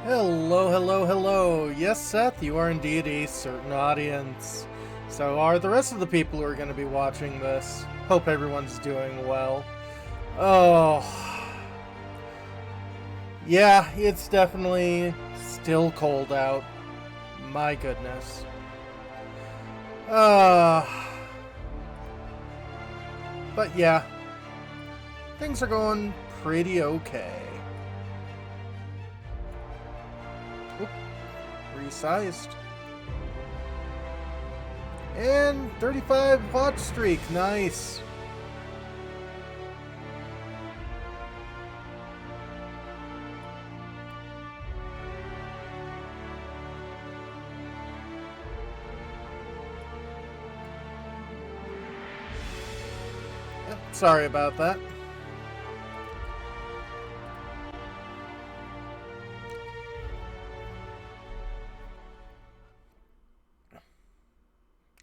Hello, hello, hello. Yes, Seth, you are indeed a certain audience. So are the rest of the people who are going to be watching this. Hope everyone's doing well. Oh, yeah, it's definitely still cold out. My goodness. Uh, but yeah, things are going pretty okay. Oop, resized. And 35 watch streak, nice. Yep, sorry about that.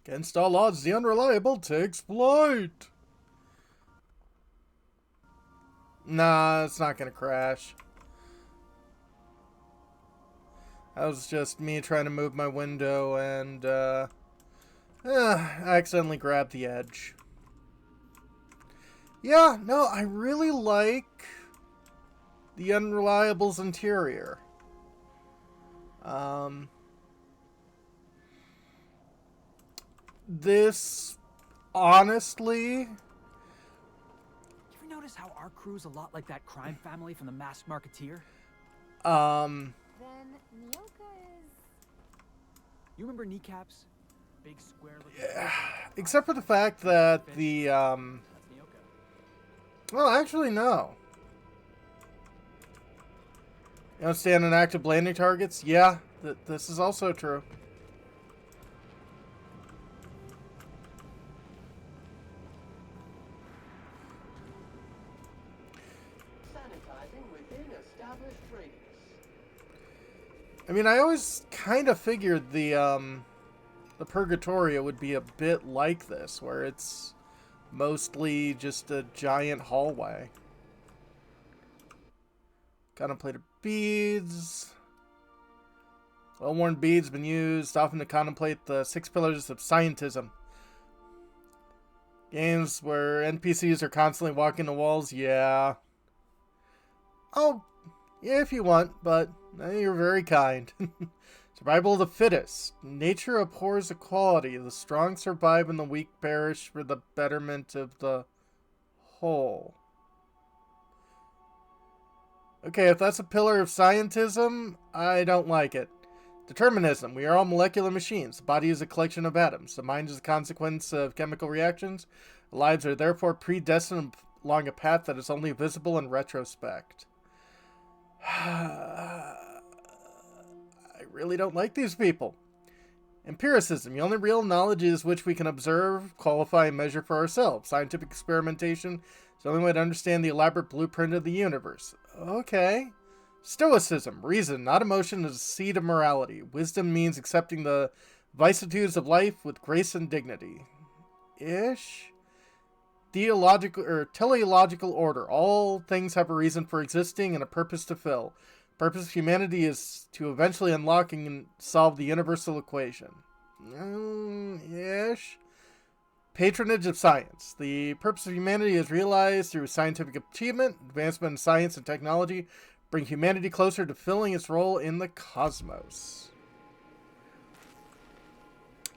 Against all odds, the unreliable takes flight. Nah, it's not gonna crash. That was just me trying to move my window and, I accidentally grabbed the edge. Yeah, no, I really like the Unreliable's interior. This, honestly, You ever notice how our crew's a lot like that crime family from The Masked Marketeer? um, Then Nyoka is... You remember Kneecaps? Big square looking except for the fact that the, That's Nyoka. well, actually, no. You don't stand on active landing targets? Yeah, this is also true. Sanitizing within established radius. I mean, I always kind of figured the Purgatoria would be a bit like this, where it's mostly just a giant hallway. Contemplative beads. Well-worn beads been used often to contemplate the 6 pillars of scientism. Games where NPCs are constantly walking the walls, yeah. Oh, yeah, if you want, but you're very kind. Survival of the fittest. Nature abhors equality. The strong survive and the weak perish for the betterment of the whole. Okay, if that's a pillar of scientism, I don't like it. Determinism. We are all molecular machines. The body is a collection of atoms. The mind is a consequence of chemical reactions. Our lives are therefore predestined along a path that is only visible in retrospect. I really don't like these people. Empiricism. The only real knowledge is which we can observe, qualify, and measure for ourselves. Scientific experimentation is the only way to understand the elaborate blueprint of the universe. Okay. Stoicism. Reason, not emotion, is the seed of morality. Wisdom means accepting the vicissitudes of life with grace and dignity. Ish. Theological or teleological order. All things have a reason for existing and a purpose to fill. The purpose of humanity is to eventually unlock and solve the universal equation. Ish. Patronage of science. The purpose of humanity is realized through scientific achievement, advancement in science and technology, bring humanity closer to filling its role in the cosmos.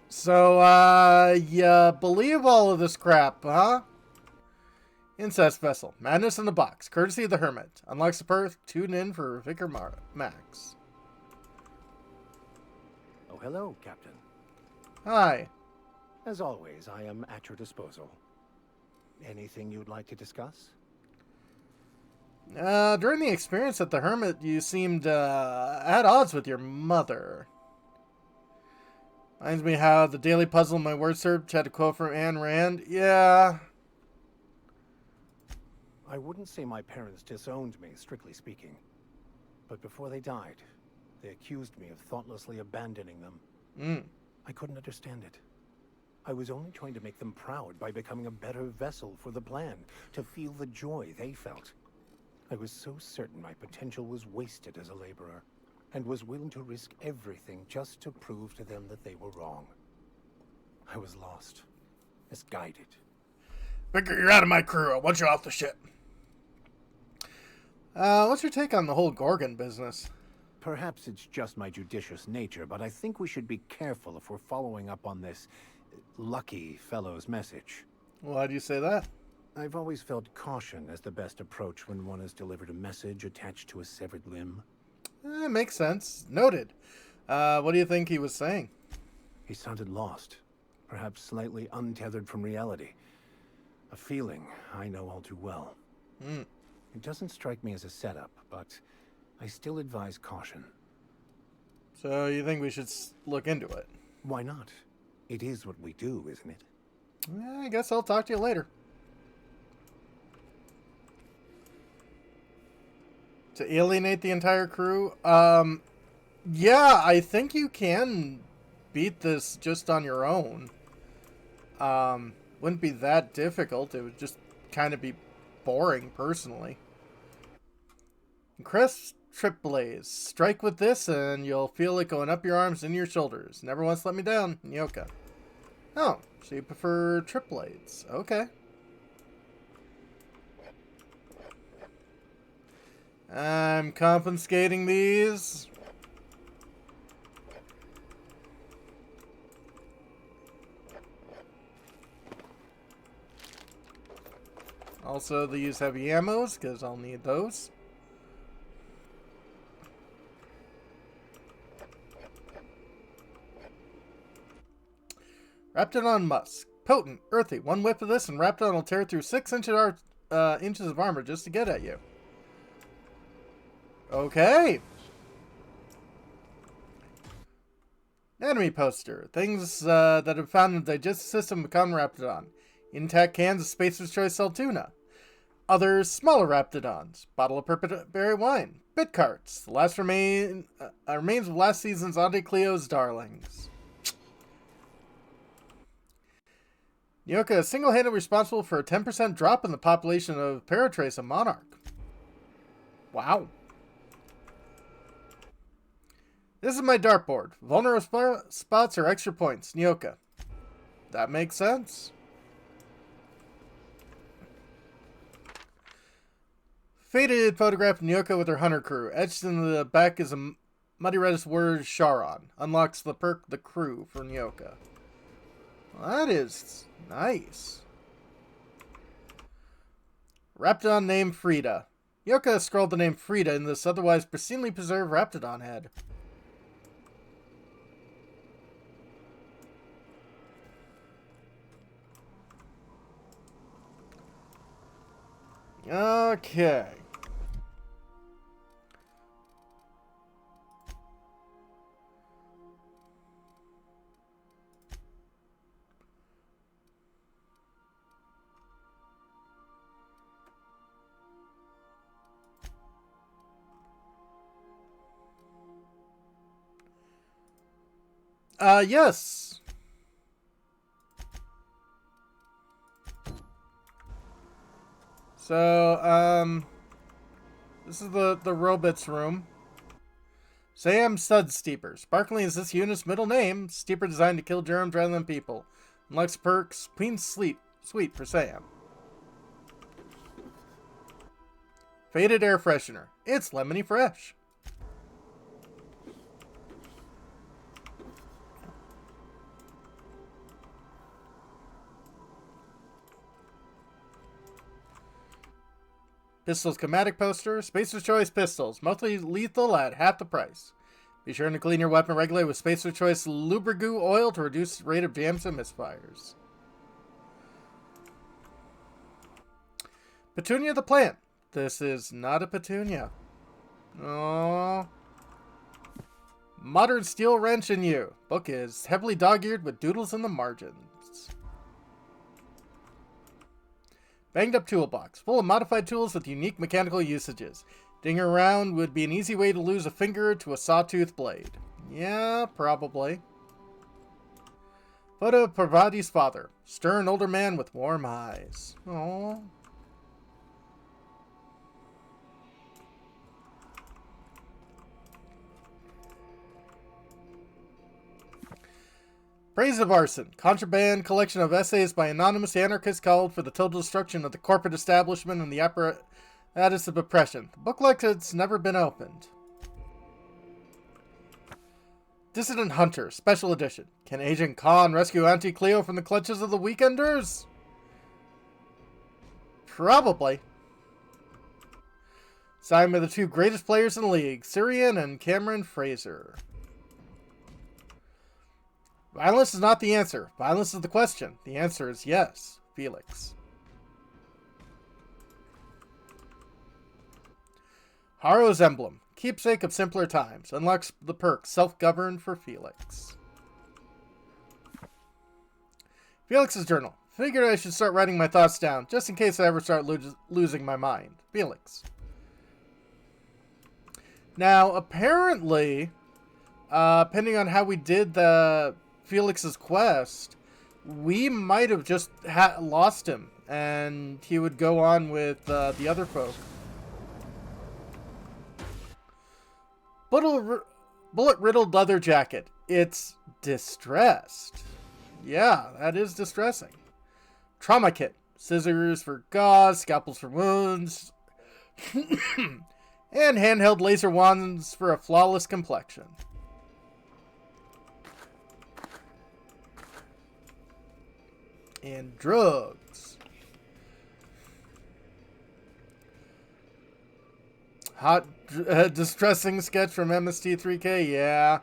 So, you believe all of this crap, huh? Incest Vessel. Madness in the Box. Courtesy of the Hermit. Unlocks the Perth. Tune in for Vicar Max. Oh, hello, Captain. Hi. As always, I am at your disposal. Anything you'd like to discuss? During the experience at the Hermit, you seemed, at odds with your mother. Reminds me how the daily puzzle in my word search had a quote from Ayn Rand. Yeah. I wouldn't say my parents disowned me, strictly speaking. But before they died, they accused me of thoughtlessly abandoning them. I couldn't understand it. I was only trying to make them proud by becoming a better vessel for the plan, to feel the joy they felt. I was so certain my potential was wasted as a laborer. and was willing to risk everything just to prove to them that they were wrong. I was lost, misguided. Victor, you're out of my crew. I want you off the ship. What's your take on the whole Gorgon business? Perhaps it's just my judicious nature, but I think we should be careful if we're following up on this lucky fellow's message. Why do you say that? I've always felt caution as the best approach when one has delivered a message attached to a severed limb. Makes sense. Noted. What do you think he was saying? He sounded lost, perhaps slightly untethered from reality. A feeling I know all too well. It doesn't strike me as a setup, but I still advise caution. So you think we should look into it? Why not? It is what we do, isn't it? I guess I'll talk to you later. To alienate the entire crew? Yeah, I think you can beat this just on your own. Wouldn't be that difficult. It would just kind of be boring, personally. Crest Trip Blaze. Strike with this and you'll feel it going up your arms and your shoulders. Never once let me down, Nyoka. Oh, so you prefer Trip Blades. Okay. I'm confiscating these. Also, they use heavy ammos, because I'll need those. Raptidon Musk. Potent, earthy. One whiff of this and Raptidon will tear through 6 inches of armor just to get at you. Okay. Enemy poster. Things that have found in the digestive system become Raptidon. Intact cans of Spacer's Choice Saltuna. Other smaller Raptidons. Bottle of Purple Berry Wine. Bit carts. The last remains of last season's Auntie Cleo's darlings. Nyoka is single-handedly responsible for a 10% drop in the population of Paratrace, a monarch. Wow. This is my dartboard. Vulnerable spots are extra points. Nyoka. That makes sense. Faded photograph of Nyoka with her hunter crew. Etched in the back is a muddy reddish word Charon. Unlocks the perk the crew for Nyoka. Well, that is nice. Raptidon named Frida. Nyoka scrawled the name Frida in this otherwise pristinely preserved Raptidon head. Okay. Yes. So, this is the Robits room. Sam Sudsteeper. Sparkling is this unit's middle name. Steeper designed to kill germs rather than people. Unlocks perks. Queen's Sleep. Sweet for Sam. Faded air freshener. It's lemony fresh. Pistols Chromatic poster. Spacer's Choice pistols. Mostly lethal at half the price. Be sure to clean your weapon regularly with Spacer's Choice Lubrigoo oil to reduce the rate of jams and misfires. Petunia the plant. This is not a petunia. Oh. Modern Steel Wrench in You. Book is heavily dog-eared with doodles in the margins. Banged up toolbox. Full of modified tools with unique mechanical usages. Digging around would be an easy way to lose a finger to a sawtooth blade. Yeah, probably. Photo of Parvati's father. Stern older man with warm eyes. Aww. Praise of Arson. Contraband collection of essays by anonymous anarchists called for the total destruction of the corporate establishment and the apparatus of oppression. The booklet has never been opened. Dissident Hunter, Special Edition. Can Agent Khan rescue Auntie Cleo from the clutches of the Weekenders? Probably. Signed by the two greatest players in the league, Syrian and Cameron Fraser. Violence is not the answer. Violence is the question. The answer is yes. Felix. Haro's Emblem. Keepsake of simpler times. Unlocks the perk Self-Govern for Felix. Felix's journal. Figured I should start writing my thoughts down, just in case I ever start losing my mind. Felix. Now, apparently, depending on how we did the Felix's quest, we might have just lost him, and he would go on with the other folk. Bullet-riddled leather jacket. It's distressed. Yeah, that is distressing. Trauma kit. Scissors for gauze, scalpels for wounds, and handheld laser wands for a flawless complexion. And drugs. Hot, distressing sketch from MST3K, yeah.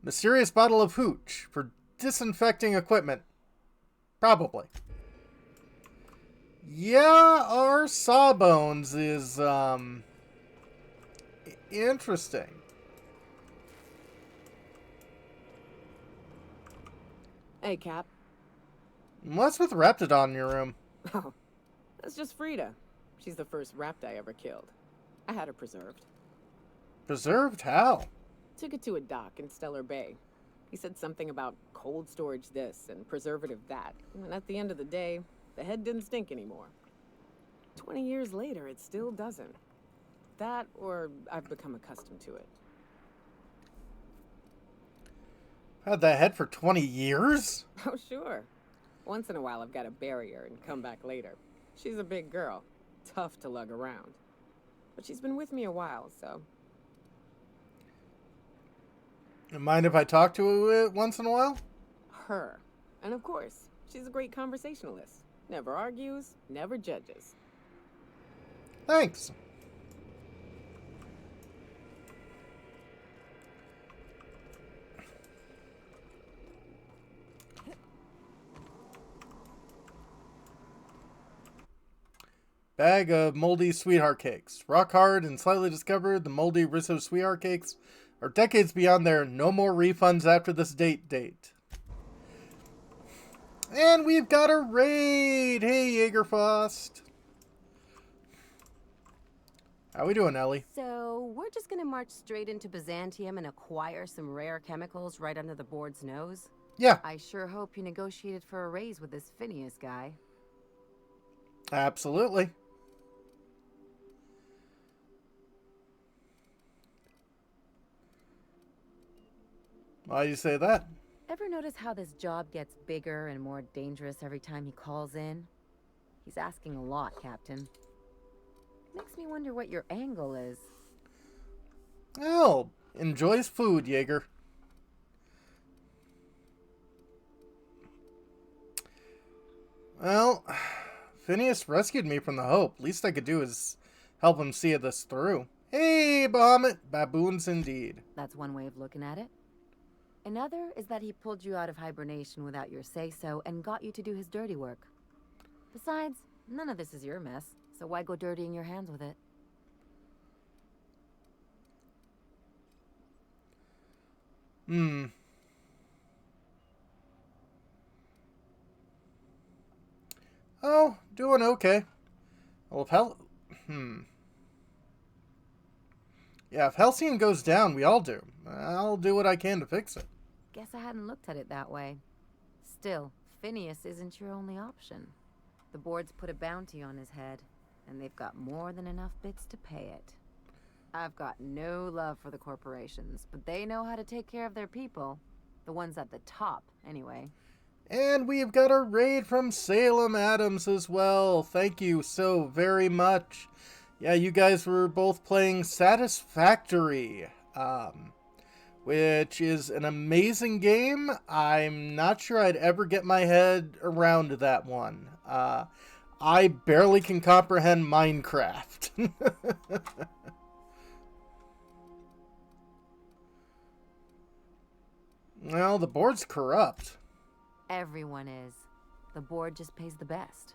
Mysterious bottle of hooch for disinfecting equipment. Probably. Yeah, our Sawbones is, interesting. Hey, Cap. What's with Raptidon in your room? Oh, that's just Frida. She's the first rapt I ever killed. I had her preserved. Preserved? How? Took it to a dock in Stellar Bay. He said something about cold storage this and preservative that. And at the end of the day, the head didn't stink anymore. 20 years later, it still doesn't. That, or I've become accustomed to it. Had that head for 20 years? Oh, sure. Once in a while, I've got to bury her and come back later. She's a big girl. Tough to lug around. But she's been with me a while, so... Mind if I talk to it once in a while? Her. And of course, she's a great conversationalist. Never argues, never judges. Thanks. Bag of moldy sweetheart cakes. Rock hard and slightly discovered, the moldy Rizzo sweetheart cakes are decades beyond their no more refunds after this date. And we've got a raid! Hey, Jägerfrost. How we doing, Ellie? So, we're just gonna march straight into Byzantium and acquire some rare chemicals right under the board's nose? Yeah. I sure hope you negotiated for a raise with this Phineas guy. Absolutely. Why do you say that? Ever notice how this job gets bigger and more dangerous every time he calls in? He's asking a lot, Captain. Makes me wonder what your angle is. Oh, enjoys food, Jaeger. Well, Phineas rescued me from the Hope. Least I could do is help him see this through. Hey, Bahamut. Baboons indeed. That's one way of looking at it. Another is that he pulled you out of hibernation without your say-so and got you to do his dirty work. Besides, none of this is your mess, so why go dirtying your hands with it? Oh, doing okay. Well, yeah, if Halcyon goes down, we all do. I'll do what I can to fix it. Guess I hadn't looked at it that way. Still, Phineas isn't your only option. The board's put a bounty on his head, and they've got more than enough bits to pay it. I've got no love for the corporations, but they know how to take care of their people. The ones at the top, anyway. And we've got a raid from Salem Adams as well. Thank you so very much. Yeah, you guys were both playing Satisfactory, which is an amazing game. I'm not sure I'd ever get my head around that one. I barely can comprehend Minecraft. Well, the board's corrupt. Everyone is. The board just pays the best.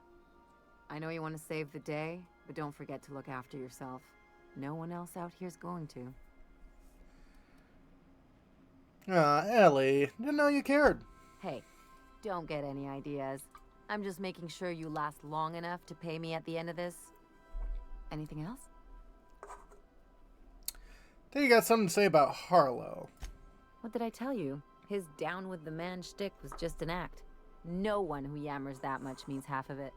I know you want to save the day, but don't forget to look after yourself. No one else out here's going to. Ellie, didn't know you cared. Hey, don't get any ideas. I'm just making sure you last long enough to pay me at the end of this. Anything else? Think you got something to say about Harlow. What did I tell you? His down with the man shtick was just an act. No one who yammers that much means half of it.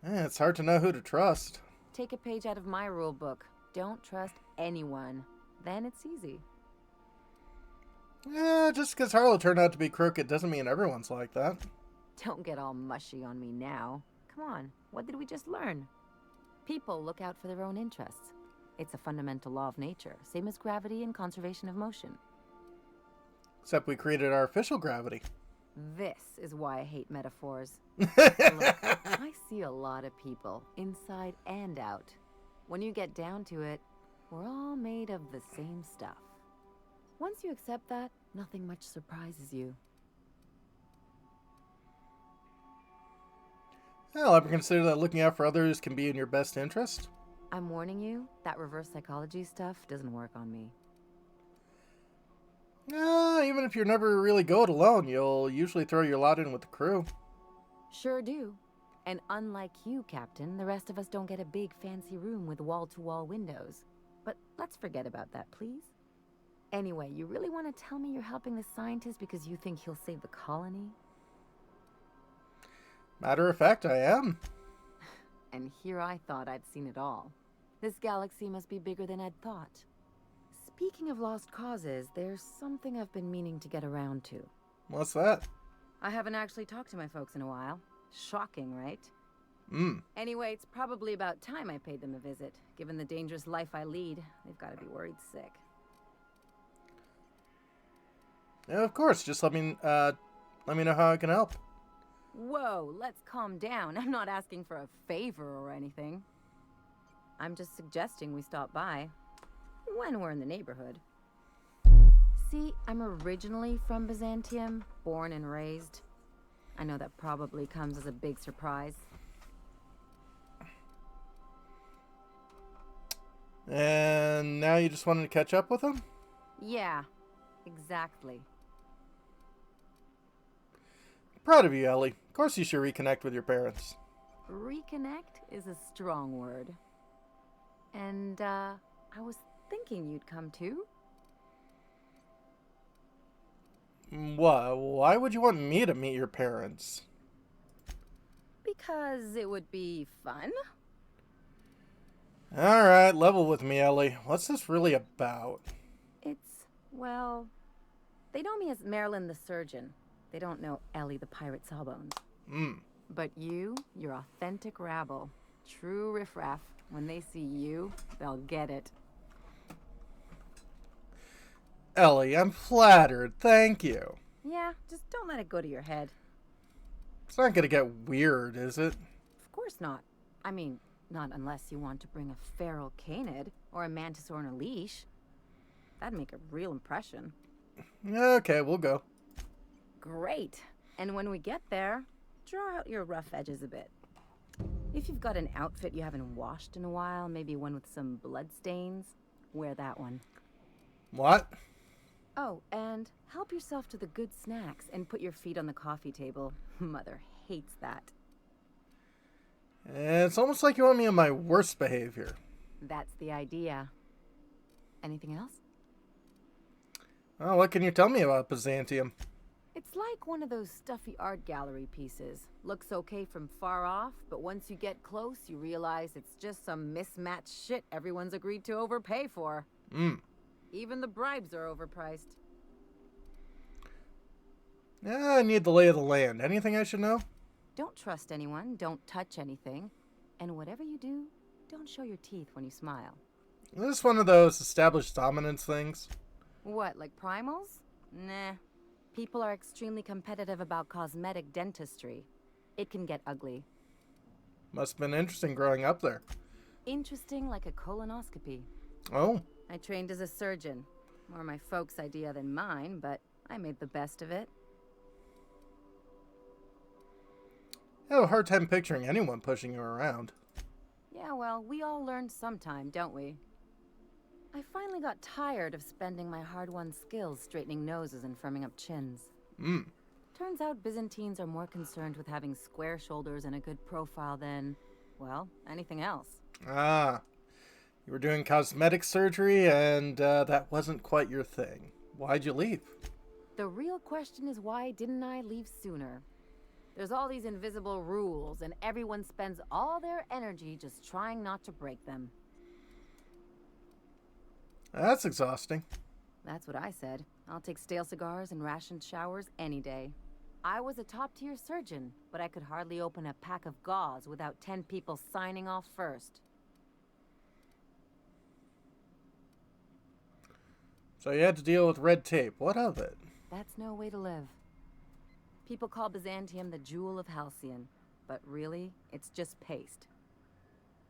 It's hard to know who to trust. Take a page out of my rule book. Don't trust anyone. Then it's easy. Just because Harlow turned out to be crooked doesn't mean everyone's like that. Don't get all mushy on me now. Come on, what did we just learn? People look out for their own interests. It's a fundamental law of nature, same as gravity and conservation of motion. Except we created our official gravity. This is why I hate metaphors. Look, I see a lot of people, inside and out. When you get down to it, we're all made of the same stuff. Once you accept that, nothing much surprises you. I'll ever consider that looking out for others can be in your best interest. I'm warning you, that reverse psychology stuff doesn't work on me. Even if you never really go it alone, you'll usually throw your lot in with the crew. Sure do. And unlike you, Captain, the rest of us don't get a big fancy room with wall-to-wall windows. But let's forget about that, please. Anyway, you really want to tell me you're helping the scientist because you think he'll save the colony? Matter of fact, I am. And here I thought I'd seen it all. This galaxy must be bigger than I'd thought. Speaking of lost causes, there's something I've been meaning to get around to. What's that? I haven't actually talked to my folks in a while. Shocking, right? Hmm. Anyway, it's probably about time I paid them a visit. Given the dangerous life I lead, they've got to be worried sick. Yeah, of course. Just let me know how I can help. Whoa, let's calm down. I'm not asking for a favor or anything. I'm just suggesting we stop by when we're in the neighborhood. See, I'm originally from Byzantium, born and raised. I know that probably comes as a big surprise. And now you just wanted to catch up with them? Yeah, exactly. Proud of you, Ellie. Of course you should reconnect with your parents. Reconnect is a strong word. And, I was thinking you'd come too. Why would you want me to meet your parents? Because it would be fun. Alright, level with me, Ellie. What's this really about? It's, well, they know me as Marilyn the Surgeon. They don't know Ellie the Pirate Sawbones. But you're authentic rabble. True riffraff. When they see you, they'll get it. Ellie, I'm flattered. Thank you. Yeah, just don't let it go to your head. It's not gonna get weird, is it? Of course not. I mean, not unless you want to bring a feral canid or a mantis on a leash. That'd make a real impression. Okay, we'll go. Great. And when we get there, draw out your rough edges a bit. If you've got an outfit you haven't washed in a while, maybe one with some blood stains, wear that one. What? Oh, and help yourself to the good snacks and put your feet on the coffee table. Mother hates that. It's almost like you want me on my worst behavior. That's the idea. Anything else? Oh, what can you tell me about Byzantium? It's like one of those stuffy art gallery pieces. Looks okay from far off, but once you get close, you realize it's just some mismatched shit everyone's agreed to overpay for. Even the bribes are overpriced. Yeah, I need the lay of the land. Anything I should know? Don't trust anyone, don't touch anything, and whatever you do, don't show your teeth when you smile. Is this one of those established dominance things? What, like primals? Nah. People are extremely competitive about cosmetic dentistry. It can get ugly. Must have been interesting growing up there. Interesting like a colonoscopy. Oh, I trained as a surgeon. More my folks' idea than mine, but I made the best of it. I have a hard time picturing anyone pushing you around. Yeah, well, we all learn sometime, don't we? I finally got tired of spending my hard-won skills straightening noses and firming up chins. Turns out Byzantines are more concerned with having square shoulders and a good profile than, well, anything else. Ah, you were doing cosmetic surgery and that wasn't quite your thing. Why'd you leave? The real question is why didn't I leave sooner? There's all these invisible rules, and everyone spends all their energy just trying not to break them. That's exhausting. That's what I said. I'll take stale cigars and rationed showers any day. I was a top-tier surgeon, but I could hardly open a pack of gauze without 10 people signing off first. So you had to deal with red tape. What of it? That's no way to live. People call Byzantium the jewel of Halcyon, but really, it's just paste.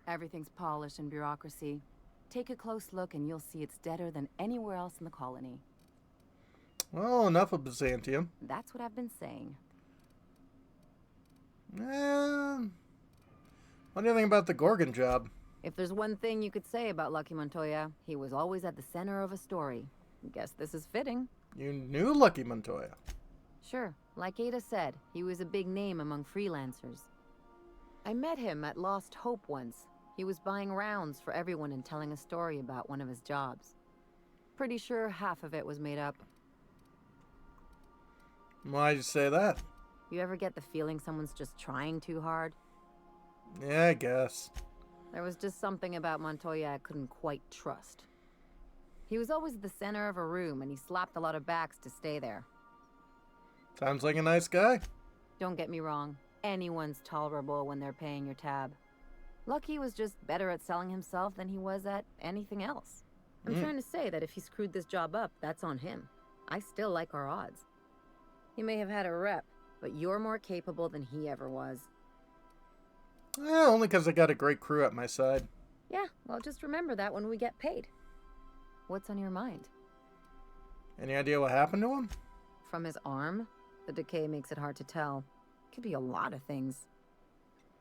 Everything's polished and bureaucracy. Take a close look and you'll see it's deader than anywhere else in the colony. Well, enough of Byzantium. That's what I've been saying. What do you think about the Gorgon job? If there's one thing you could say about Lucky Montoya, he was always at the center of a story. Guess this is fitting. You knew Lucky Montoya. Sure, like Ada said, he was a big name among freelancers. I met him at Lost Hope once. He was buying rounds for everyone and telling a story about one of his jobs. Pretty sure half of it was made up. Why'd you say that? You ever get the feeling someone's just trying too hard? Yeah, I guess. There was just something about Montoya I couldn't quite trust. He was always at the center of a room, and he slapped a lot of backs to stay there. Sounds like a nice guy. Don't get me wrong, anyone's tolerable when they're paying your tab. Lucky was just better at selling himself than he was at anything else. I'm trying to say that if he screwed this job up, that's on him. I still like our odds. He may have had a rep, but you're more capable than he ever was. Only because I got a great crew at my side. Yeah, well, just remember that when we get paid. What's on your mind? Any idea what happened to him? From his arm? The decay makes it hard to tell. Could be a lot of things.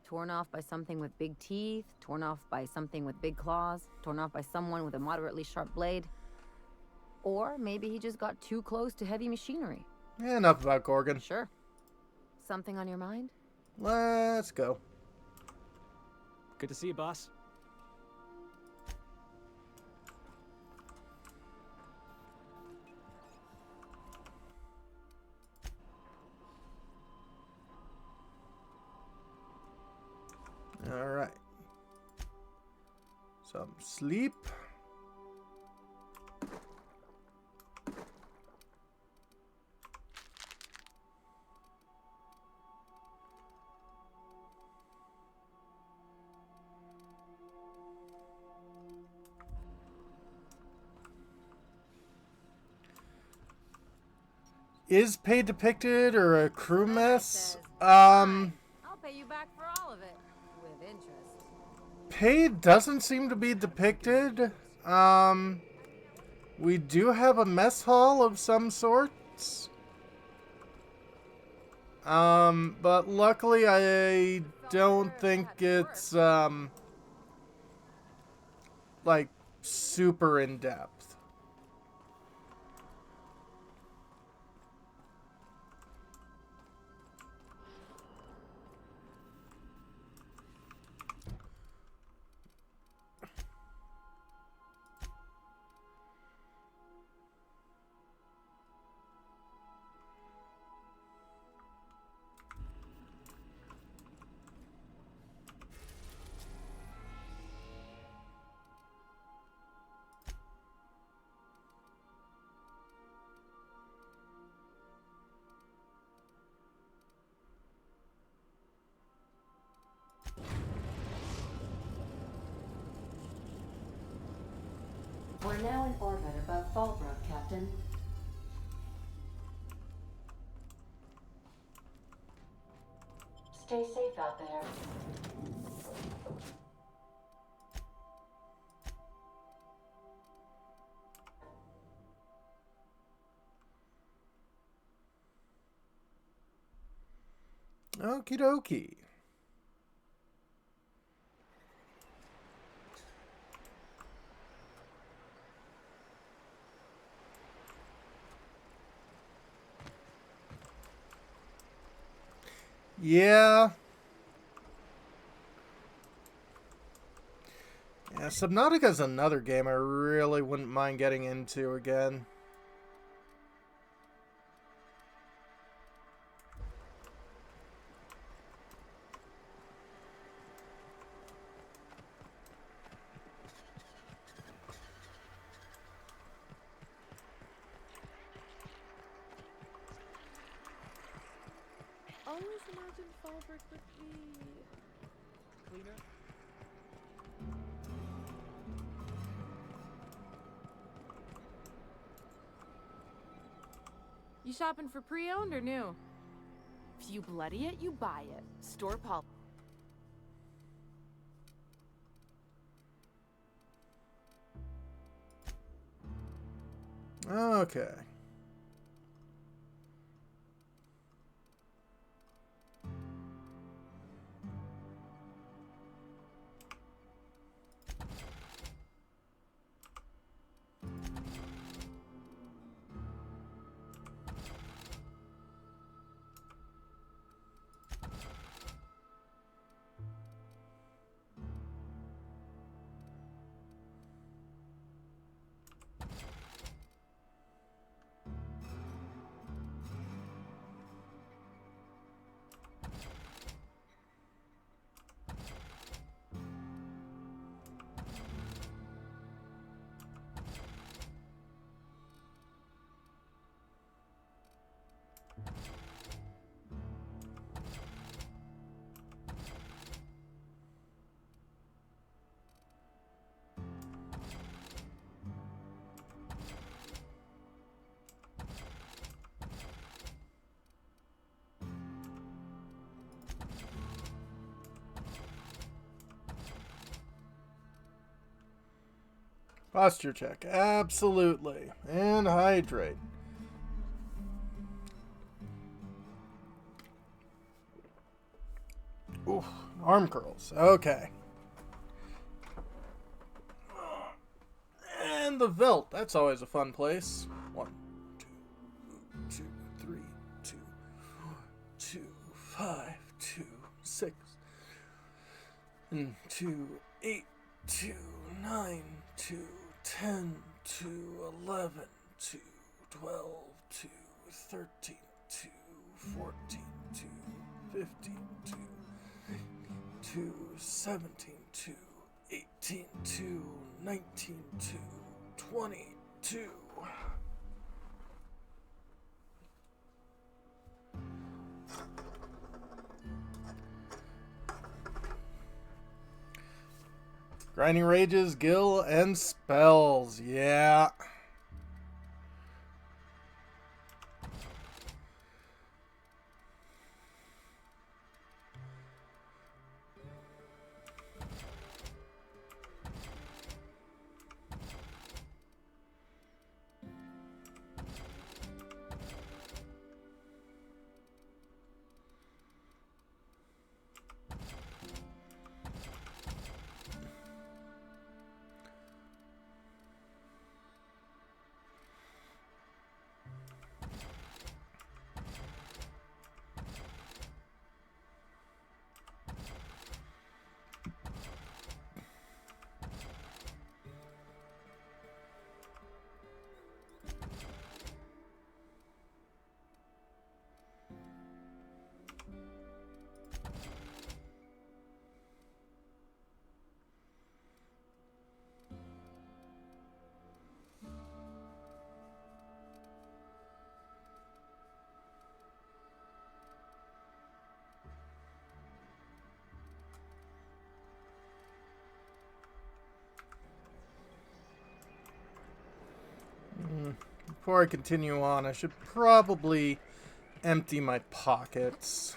Torn off by something with big teeth, torn off by something with big claws, torn off by someone with a moderately sharp blade. Or maybe he just got too close to heavy machinery. Enough about Gorgon. Sure. Something on your mind? Let's go. Good to see you, boss. Alright. Some sleep. Is pay depicted or a crew mess? I'll pay you back for all of it. With interest. Pay doesn't seem to be depicted. We do have a mess hall of some sorts. But luckily I don't think it's, like, super in-depth. We're now in orbit above Fallbrook, Captain. Stay safe out there. Okie dokie. Yeah. Yeah, Subnautica is another game I really wouldn't mind getting into again. Always imagined Fallbrook would be cleaner. You shopping for pre-owned or new? If you bloody it, you buy it. Store pol. Okay. Posture check, absolutely. And hydrate. Oof, arm curls, okay. And the Velt, that's always a fun place. 1, 2, 3, 2, 2, 5, 2, 6, and 2, 8, 2, 9, 2, 10, 2, 11, 2, 12, 2, 13, 2, 14, 2, 15, 2, 2, 17, 2, 18, 2, 19, 2, 20, 2. Grinding Rages, Gil, and Spells. Yeah. before I continue on, I should probably empty my pockets.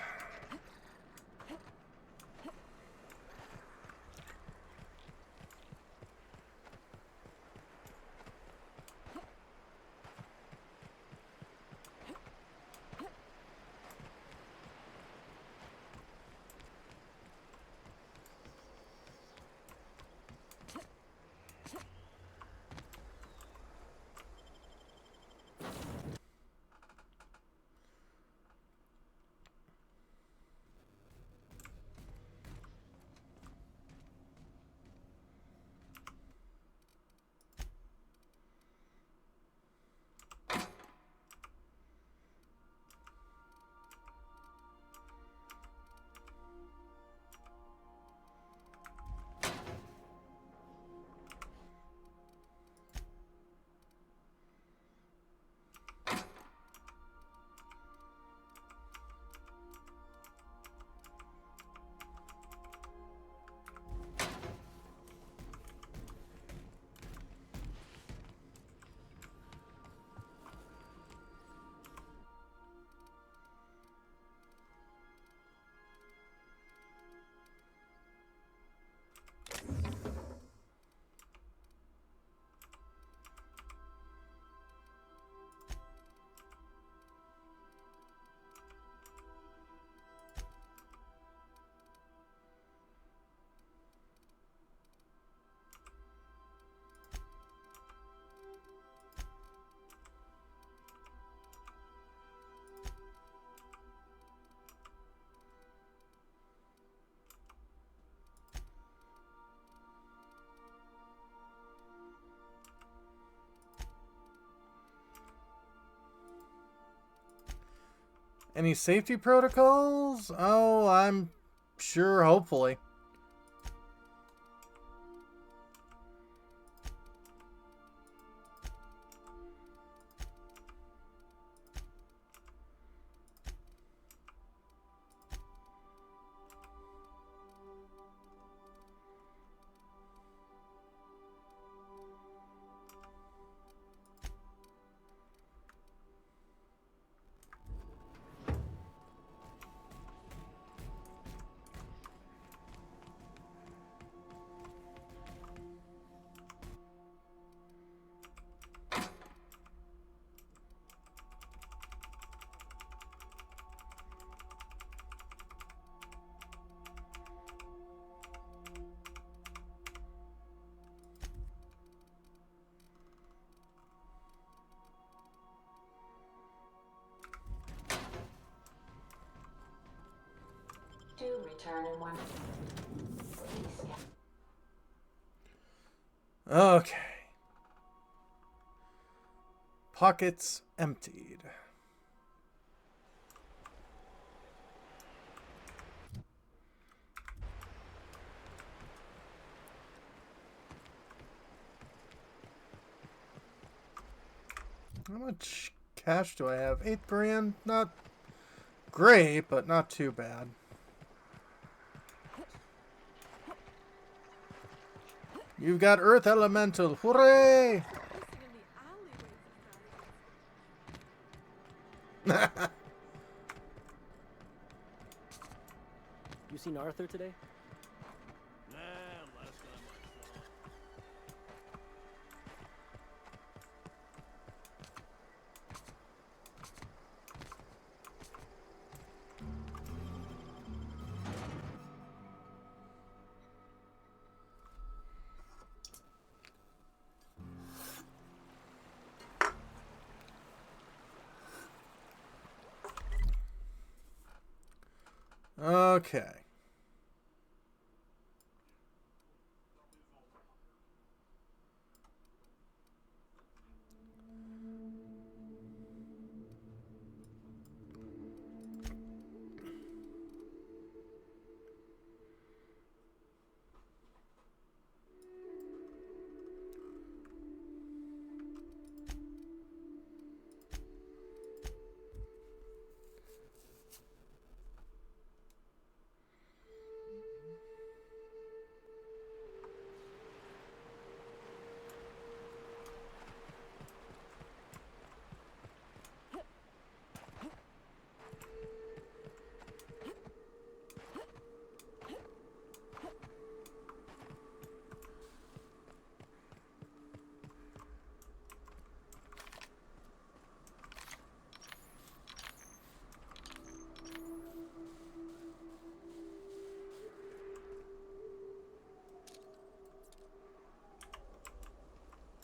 Any safety protocols? Oh, I'm sure, hopefully. Do return in 1 minute. Please scan. Okay. Pockets emptied. How much cash do I have? 8 grand? Not great, but not too bad. You've got Earth Elemental. Hooray! You seen Arthur today? Okay.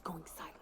going silent.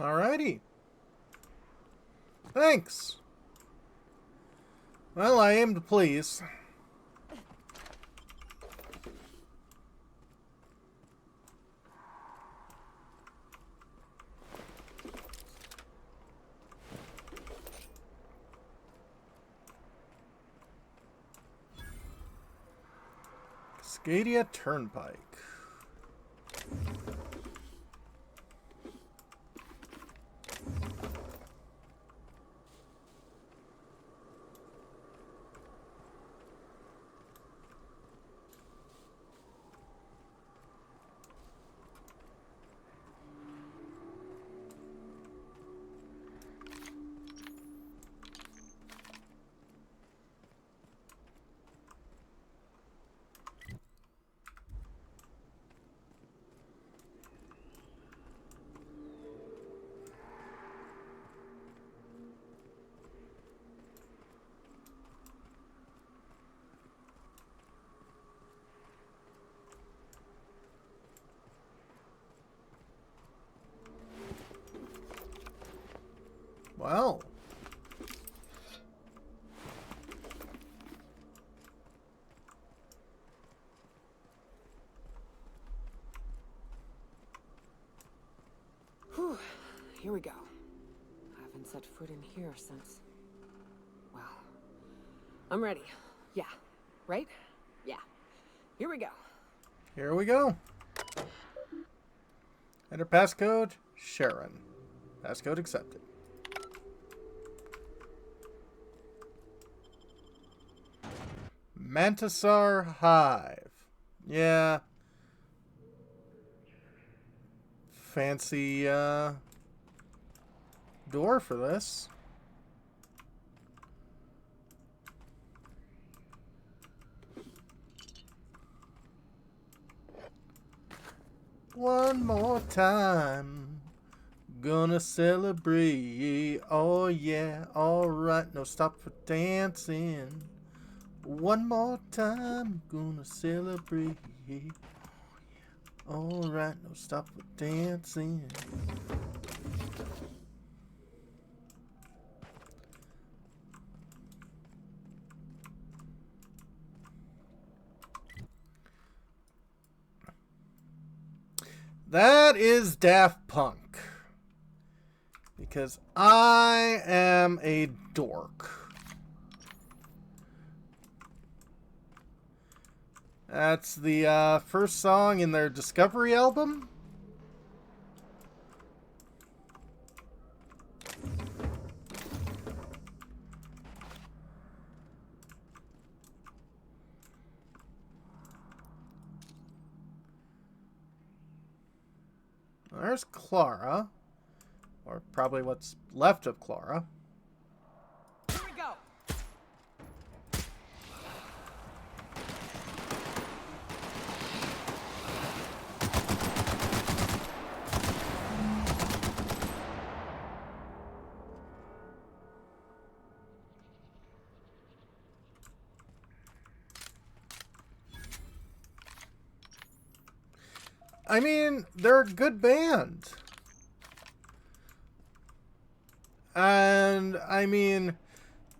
Alrighty. Thanks. Well, I aim to please. Cascadia Turnpike. Well. Whew. Here we go. I haven't set foot in here since... Well, I'm ready. Yeah. Right? Yeah. Here we go. Here we go. Enter passcode, Sharon. Passcode accepted. Mantisar Hive. Yeah. Fancy door for this. One more time. Gonna celebrate. Oh yeah, alright. No stop for dancing. One more time. Gonna celebrate. Alright, no stop for dancing. That is Daft Punk. Because I am a dork. That's the first song in their Discovery album. There's Clara. Or probably what's left of Clara. Here we go. I mean, they're a good band. And, I mean,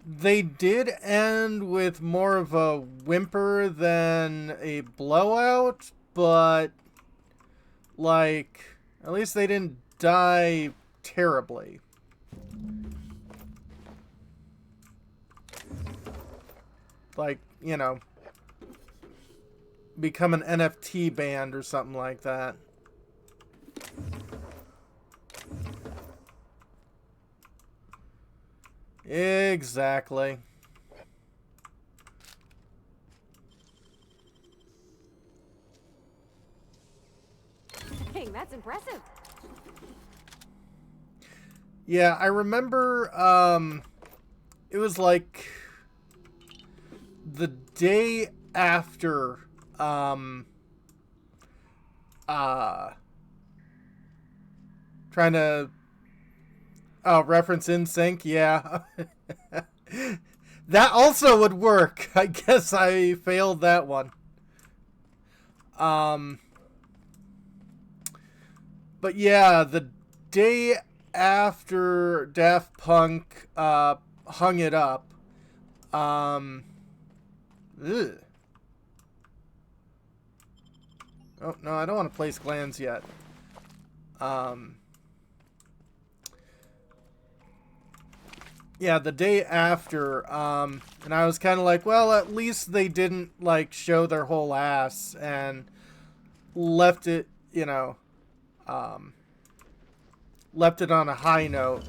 they did end with more of a whimper than a blowout, but like at least they didn't die terribly. Like, you know, become an NFT band or something like that. Exactly. Dang, that's impressive. Yeah, I remember it was like the day after trying to reference NSYNC, yeah. That also would work. I guess I failed that one. But yeah, the day after Daft Punk hung it up, ugh. Oh, no, I don't want to place glands yet. Yeah, the day after, and I was kind of like, well, at least they didn't, like, show their whole ass and left it, you know, left it on a high note.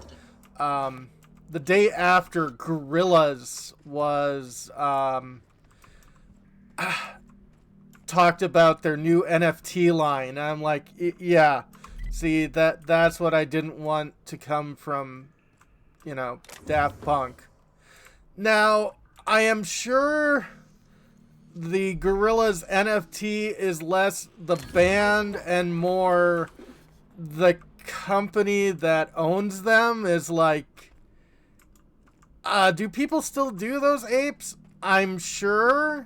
The day after, Gorillaz was, talked about their new NFT line. And I'm like, yeah, see, that's what I didn't want to come from, you know, Daft Punk. Now, I am sure the Gorillaz NFT is less the band and more the company that owns them is like, do people still do those apes? I'm sure.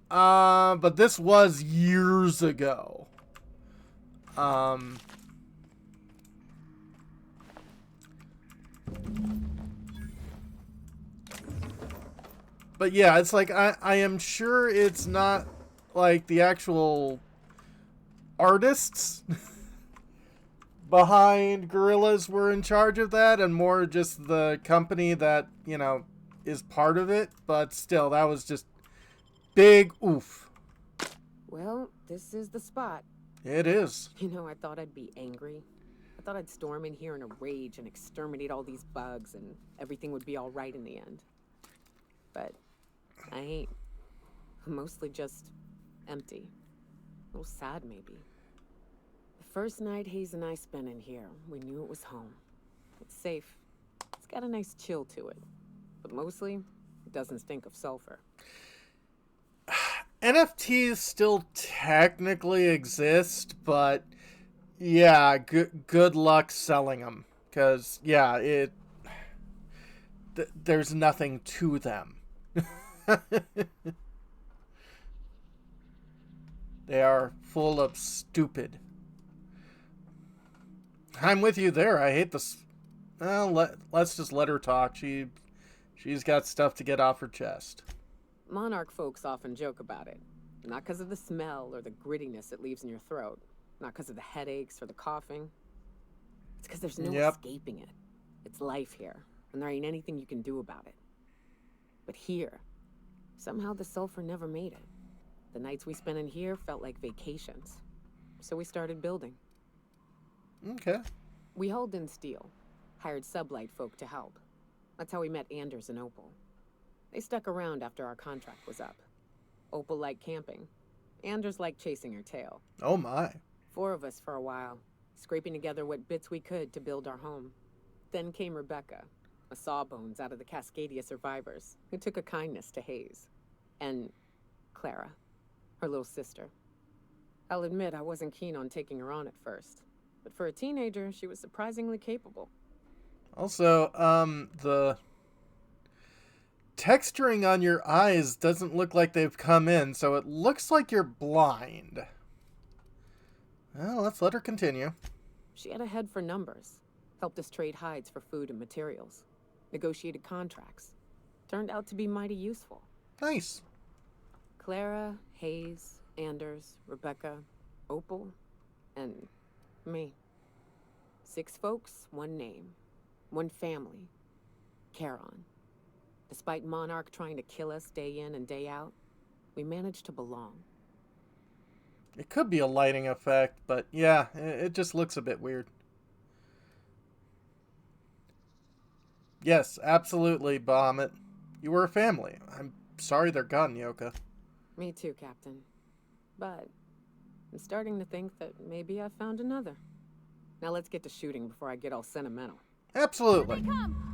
But this was years ago. But yeah, it's like, I am sure it's not like the actual artists behind Gorillaz were in charge of that, and more just the company that, you know, is part of it. But still, that was just big oof. Well, this is the spot. It is. You know, I thought I'd be angry. I thought I'd storm in here in a rage and exterminate all these bugs and everything would be all right in the end. But I ain't. I'm mostly just empty. A little sad, maybe. The first night Hayes and I spent in here, we knew it was home. It's safe. It's got a nice chill to it. But mostly, it doesn't stink of sulfur. NFTs still technically exist, but yeah, good luck selling them. Because, yeah, there's nothing to them. They are full of stupid. I'm with you there. I hate this. Well, let's just let her talk. She's got stuff to get off her chest. Monarch folks often joke about it. Not because of the smell or the grittiness it leaves in your throat. Not because of the headaches or the coughing. It's because there's no escaping it. It's life here, and there ain't anything you can do about it. But here, somehow the sulfur never made it. The nights we spent in here felt like vacations. So we started building. Okay. We hauled in steel, hired sublight folk to help. That's how we met Anders and Opal. They stuck around after our contract was up. Opal liked camping. Anders liked chasing her tail. Oh my. 4 of us for a while, scraping together what bits we could to build our home. Then came Rebecca, a sawbones out of the Cascadia survivors, who took a kindness to Hayes. And Clara, her little sister. I'll admit I wasn't keen on taking her on at first. But for a teenager, she was surprisingly capable. Also, the texturing on your eyes doesn't look like they've come in, so it looks like you're blind. Well, let's let her continue. She had a head for numbers. Helped us trade hides for food and materials. Negotiated contracts. turned out to be mighty useful. Nice. Clara, Hayes, Anders, Rebecca, Opal, and me. 6 folks, 1 name. 1 family. Charon. Despite Monarch trying to kill us day in and day out, we managed to belong. It could be a lighting effect, but yeah, it just looks a bit weird. Yes, absolutely, Bahamut. You were a family. I'm sorry they're gone, Nyoka. Me too, Captain. But I'm starting to think that maybe I found another. Now let's get to shooting before I get all sentimental. Absolutely. Here they come.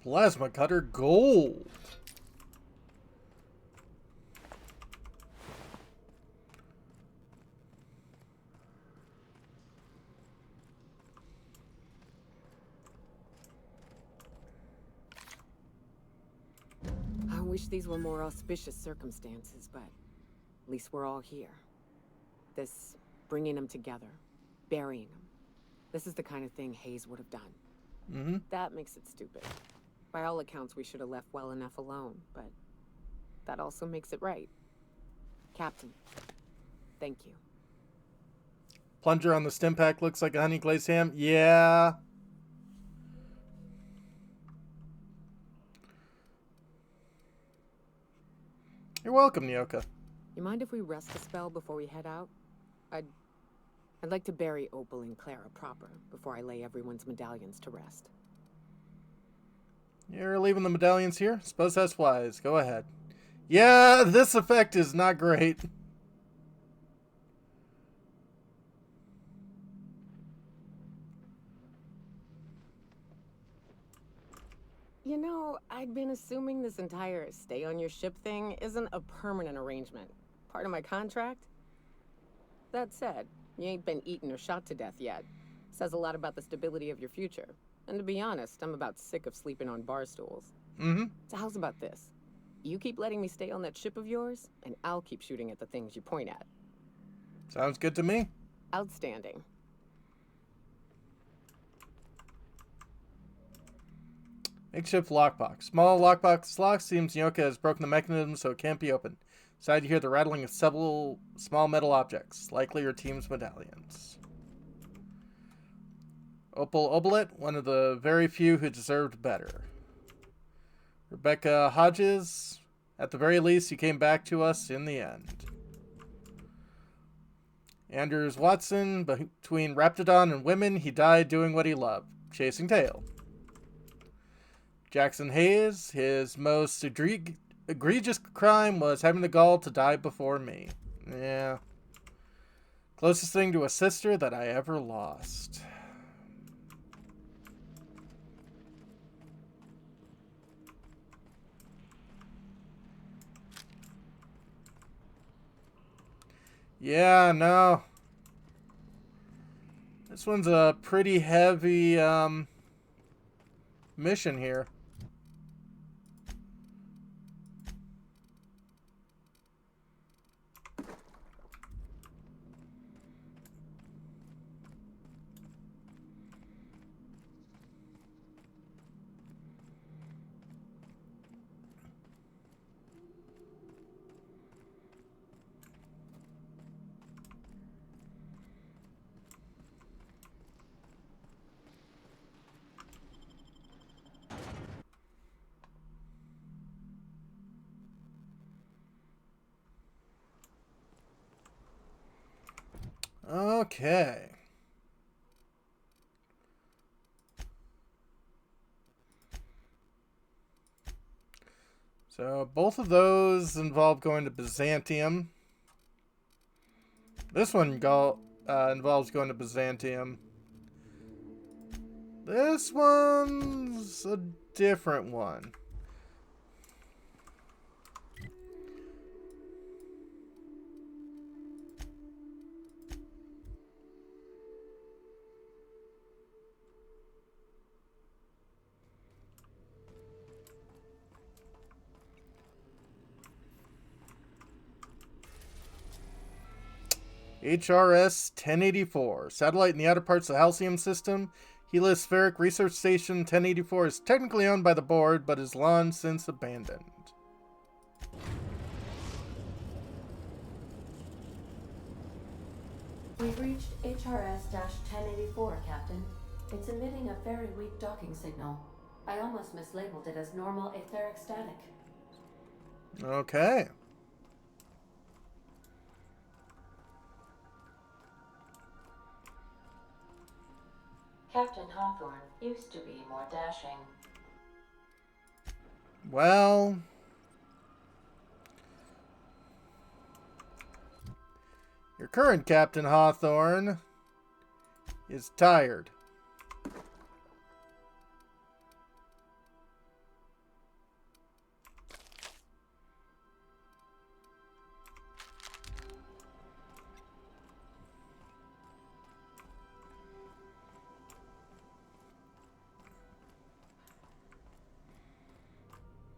Plasma cutter gold. I wish these were more auspicious circumstances, but at least we're all here. This bringing them together, burying them. This is the kind of thing Hayes would have done. Mm-hmm. That makes it stupid. By all accounts, we should have left well enough alone, but that also makes it right. Captain, thank you. Plunger on the stim pack looks like a honey glazed ham. Yeah. You're welcome, Nyoka. You mind if we rest a spell before we head out? I'd like to bury Opal and Clara proper before I lay everyone's medallions to rest. You're leaving the medallions here? Suppose that's wise. Go ahead. Yeah, this effect is not great. You know, I'd been assuming this entire stay on your ship thing isn't a permanent arrangement. Part of my contract? That said, you ain't been eaten or shot to death yet. Says a lot about the stability of your future. And to be honest, I'm about sick of sleeping on bar stools. Mm-hmm. So how's about this? You keep letting me stay on that ship of yours, and I'll keep shooting at the things you point at. Sounds good to me. Outstanding. Makeshift lockbox. Small lockbox lock. Seems Nyoka has broken the mechanism so it can't be opened. Inside you hear the rattling of several small metal objects, likely your team's medallions. Opal Obolet, one of the very few who deserved better. Rebecca Hodges, at the very least, you came back to us in the end. Anders Watson, between Raptidon and women, he died doing what he loved, chasing tail. Jackson Hayes, his most egregious crime was having the gall to die before me. Yeah. Closest thing to a sister that I ever lost. Yeah, no. This one's a pretty heavy mission here. Okay. So both of those involve going to Byzantium. This one involves going to Byzantium. This one's a different one. HRS 1084, satellite in the outer parts of the Halcyon system. Heliospheric Research Station 1084 is technically owned by the board, but is long since abandoned. We've reached HRS-1084, Captain. It's emitting a very weak docking signal. I almost mislabeled it as normal etheric static. Okay. Captain Hawthorne used to be more dashing. Well, your current Captain Hawthorne is tired.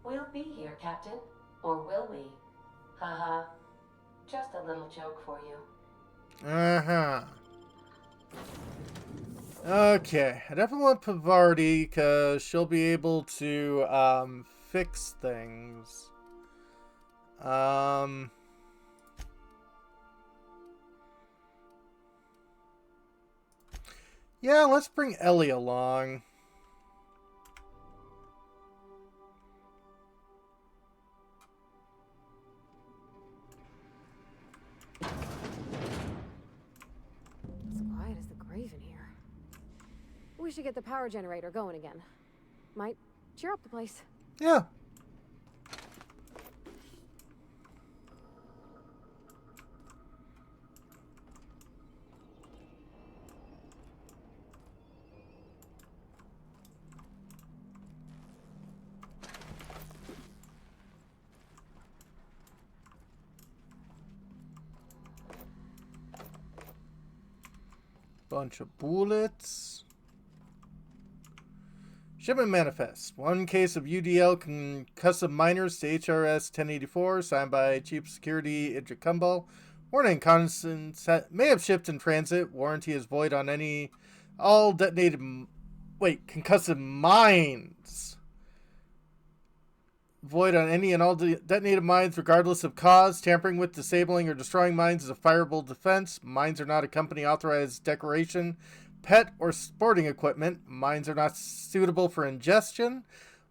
We'll be here, Captain. Or will we? Haha. Just a little joke for you. Uh-huh. Okay. I definitely want Pavarti, because she'll be able to, fix things. Yeah, let's bring Ellie along. We should get the power generator going again. Might cheer up the place. Yeah. Bunch of bullets. Shipment manifest. One case of UDL concussive minors to HRS 1084, signed by Chief Security Idrik Kumbal. Warning, Constance may have shipped in transit. Warranty is void on all detonated... concussive mines. Void on any and all detonated mines, regardless of cause. Tampering with, disabling, or destroying mines is a fireable defense. Mines are not a company-authorized decoration, pet, or sporting equipment. Mines are not suitable for ingestion.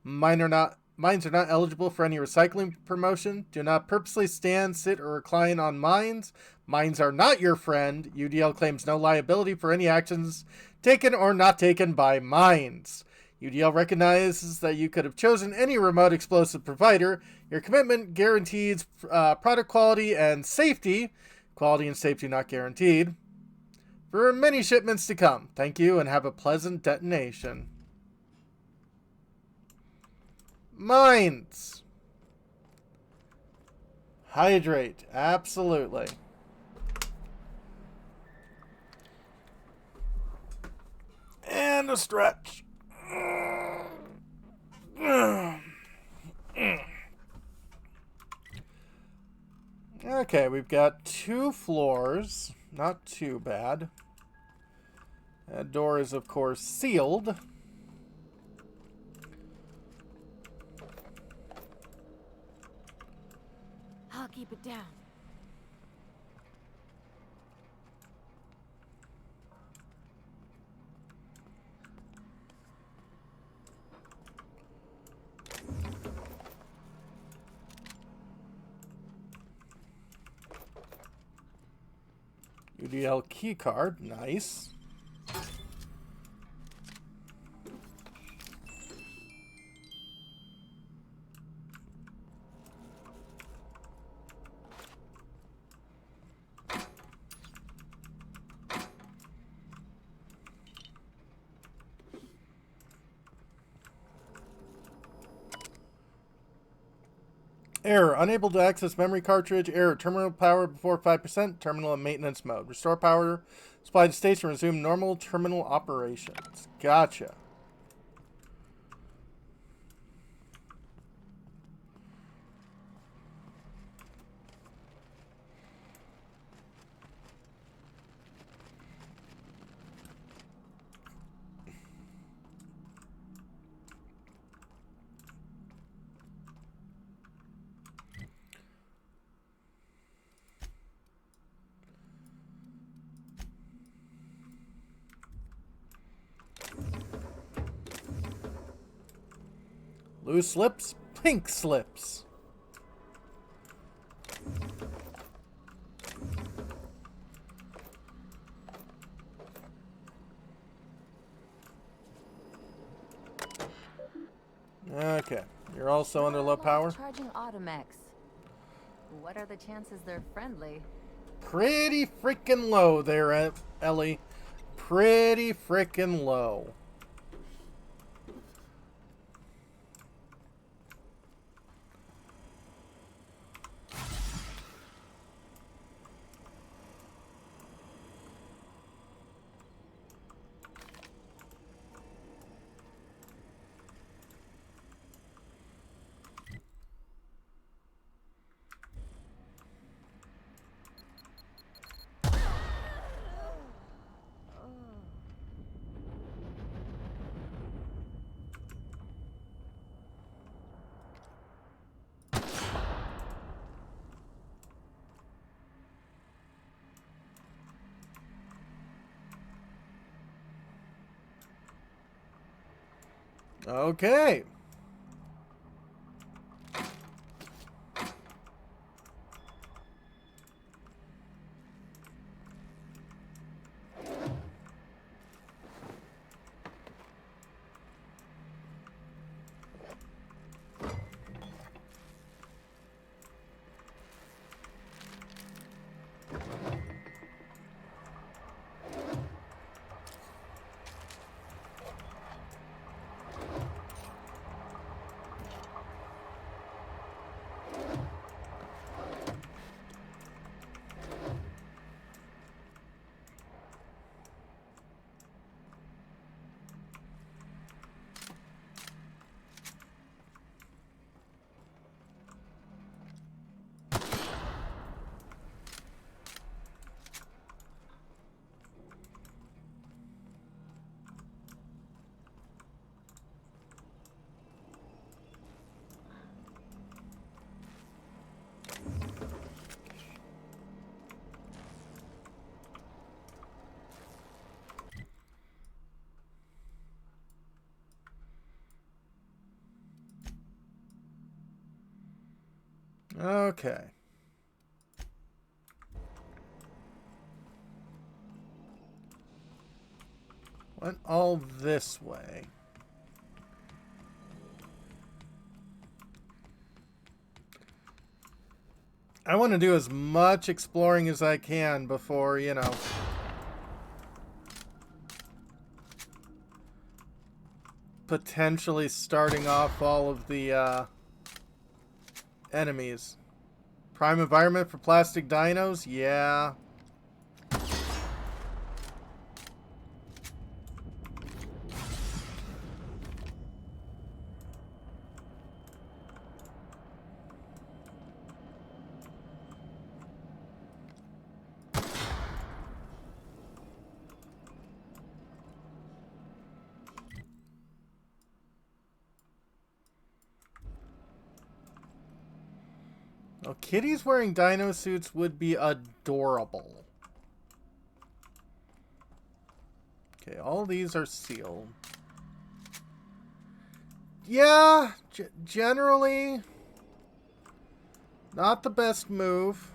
Mines are not eligible for any recycling promotion. Do not purposely stand, sit, or recline on mines. Mines are not your friend. UDL claims no liability for any actions taken or not taken by mines. UDL recognizes that you could have chosen any remote explosive provider. Your commitment guarantees product quality and safety. Quality and safety not guaranteed. For many shipments to come. Thank you and have a pleasant detonation. Mines. Hydrate. Absolutely. And a stretch. Okay, we've got 2 floors. Not too bad. That door is, of course, sealed. I'll keep it down. UDL keycard, nice. Error. Unable to access memory cartridge. Error. Terminal power before 5%. Terminal in maintenance mode. Restore power supply to station. Resume normal terminal operations. Gotcha. Blue slips, pink slips. Okay, you're also under low power. Charging Automex. What are the chances they're friendly? Pretty freaking low there, Ellie. Pretty freaking low. Okay. Okay. Went all this way. I want to do as much exploring as I can before, you know, potentially starting off all of the enemies. Prime environment for plastic dinos? Yeah. Oh, kitties wearing dino suits would be adorable. Okay, all these are sealed. Yeah, generally not the best move.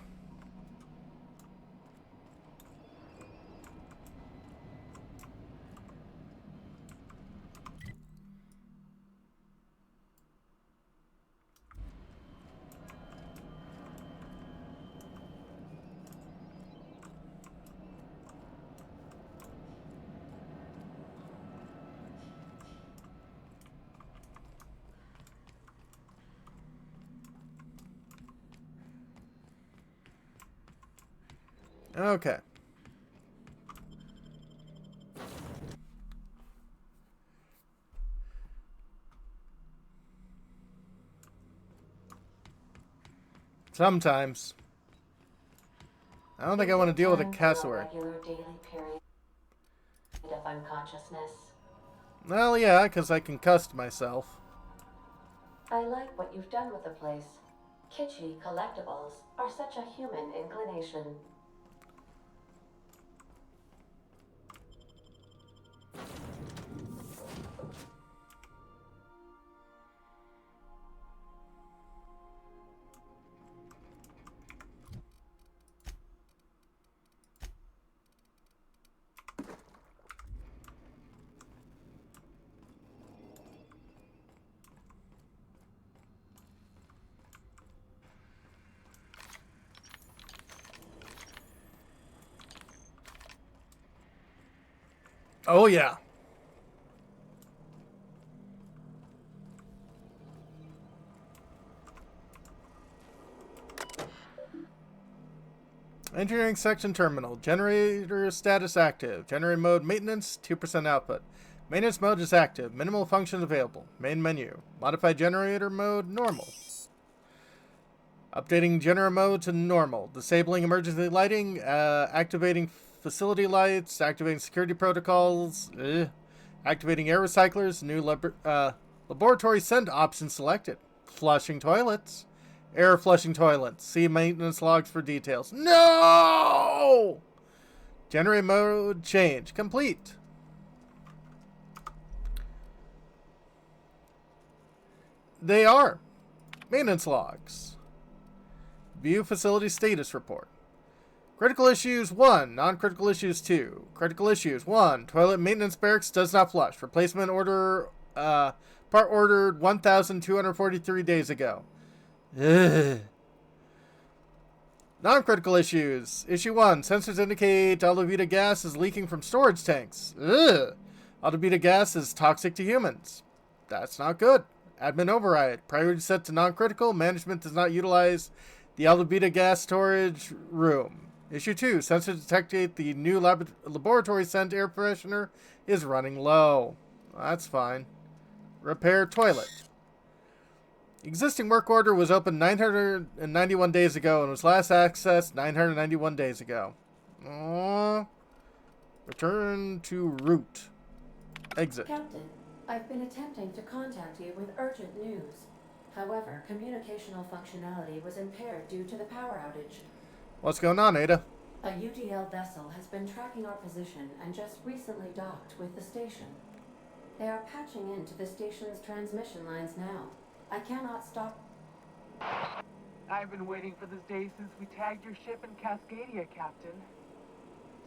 Okay. Sometimes. I don't think I want to deal with a cassowary. Regular daily period of unconsciousness. Well, yeah, because I concussed myself. I like what you've done with the place. Kitschy collectibles are such a human inclination. Oh, yeah. Engineering section terminal. Generator status active. Generator mode maintenance, 2% output. Maintenance mode is active. Minimal functions available. Main menu. Modify generator mode, normal. Updating generator mode to normal. Disabling emergency lighting. Activating facility lights. Activating security protocols. Activating air recyclers. New laboratory send option selected. Flushing toilets. Air flushing toilets. See maintenance logs for details. No! Generate mode change. Complete. They are. Maintenance logs. View facility status report. Critical issues 1. Non-critical issues 2. Critical issues 1. Toilet maintenance barracks does not flush. Replacement order, part ordered 1,243 days ago. Ugh. Non-critical issues. Issue 1. Sensors indicate Aldovita gas is leaking from storage tanks. Ugh. Aldovita gas is toxic to humans. That's not good. Admin override. Priority set to non-critical. Management does not utilize the Aldovita gas storage room. Issue 2. Sensors detected the new laboratory scent air freshener is running low. That's fine. Repair toilet. Existing work order was opened 991 days ago and was last accessed 991 days ago. Return to route. Exit. Captain, I've been attempting to contact you with urgent news. However, communicational functionality was impaired due to the power outage. What's going on, Ada? A UDL vessel has been tracking our position and just recently docked with the station. They are patching into the station's transmission lines now. I cannot stop. I've been waiting for this day since we tagged your ship in Cascadia, Captain.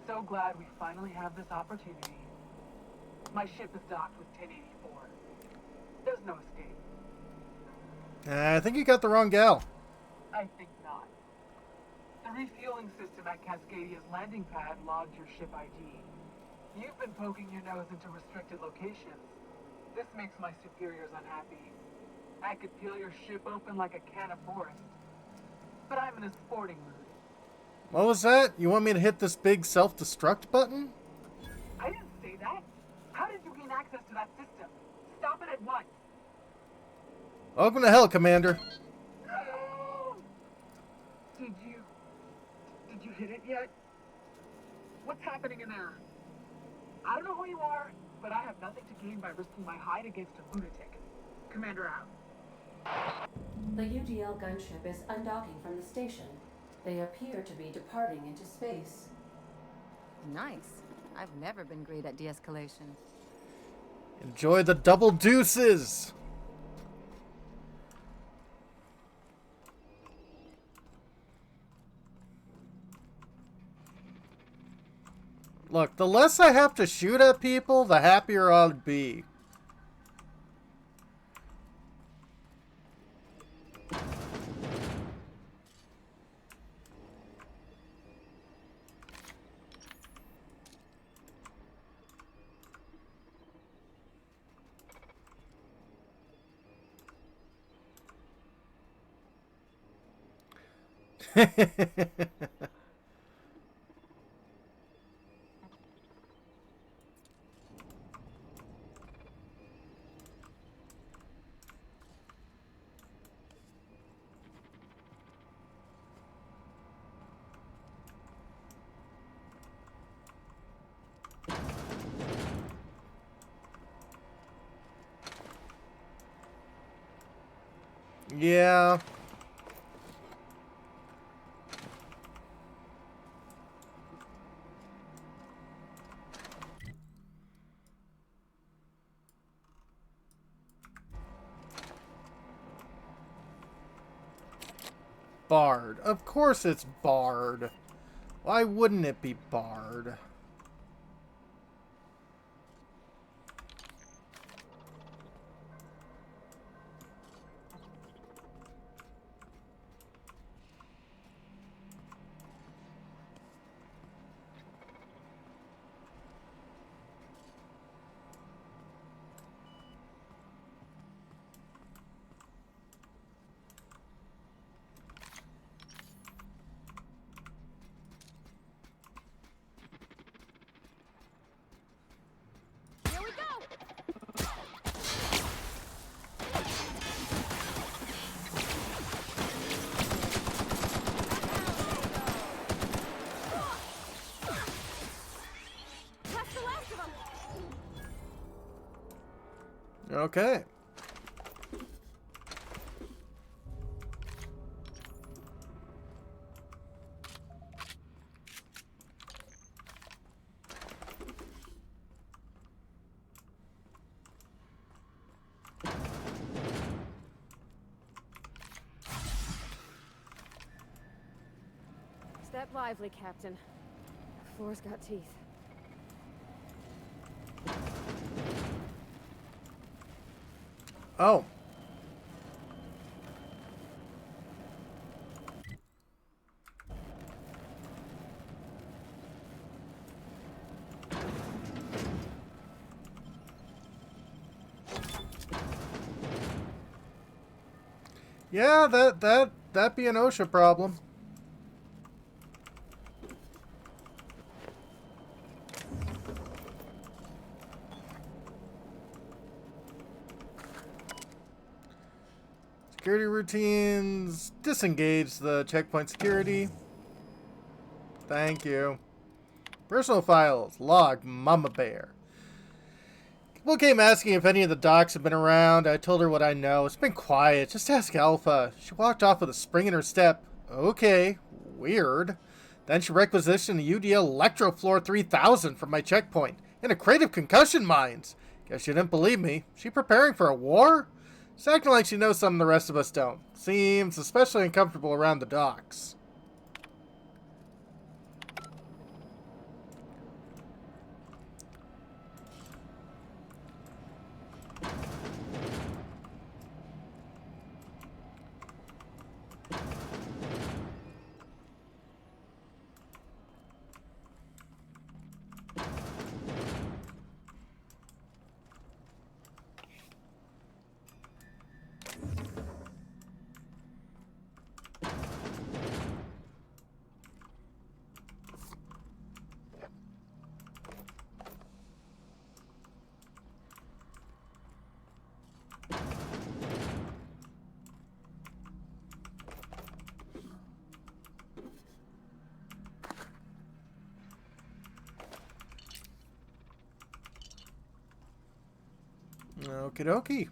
So glad we finally have this opportunity. My ship is docked with 1084. There's no escape. I think you got the wrong gal. I think not. The refueling system at Cascadia's landing pad logged your ship ID. You've been poking your nose into restricted locations. This makes my superiors unhappy. I could peel your ship open like a can of forest. But I'm in a sporting mood. What was that? You want me to hit this big self-destruct button? I didn't say that. How did you gain access to that system? Stop it at once. Welcome to hell, Commander. Did you hit it yet? What's happening in there? I don't know who you are, but I have nothing to gain by risking my hide against a lunatic. Commander out. The UDL gunship is undocking from the station. They appear to be departing into space. Nice. I've never been great at de-escalation. Enjoy the double deuces! Look, the less I have to shoot at people, the happier I'll be. Yeah. Bard. Of course it's Bard. Why wouldn't it be Bard? Here we go! That's the last of them! Okay. Step lively, Captain. The floor's got teeth. Oh. Yeah, that'd be an OSHA problem. Security routines. Disengage the checkpoint security. Thank you. Personal files. Log Mama Bear. People came asking if any of the docs have been around. I told her what I know. It's been quiet. Just ask Alpha. She walked off with a spring in her step. Okay. Weird. Then she requisitioned the UDL Electrofloor 3000 from my checkpoint. In a crate of concussion mines. Guess she didn't believe me. She preparing for a war? It's acting like she knows something the rest of us don't. Seems especially uncomfortable around the docks. Okie dokie.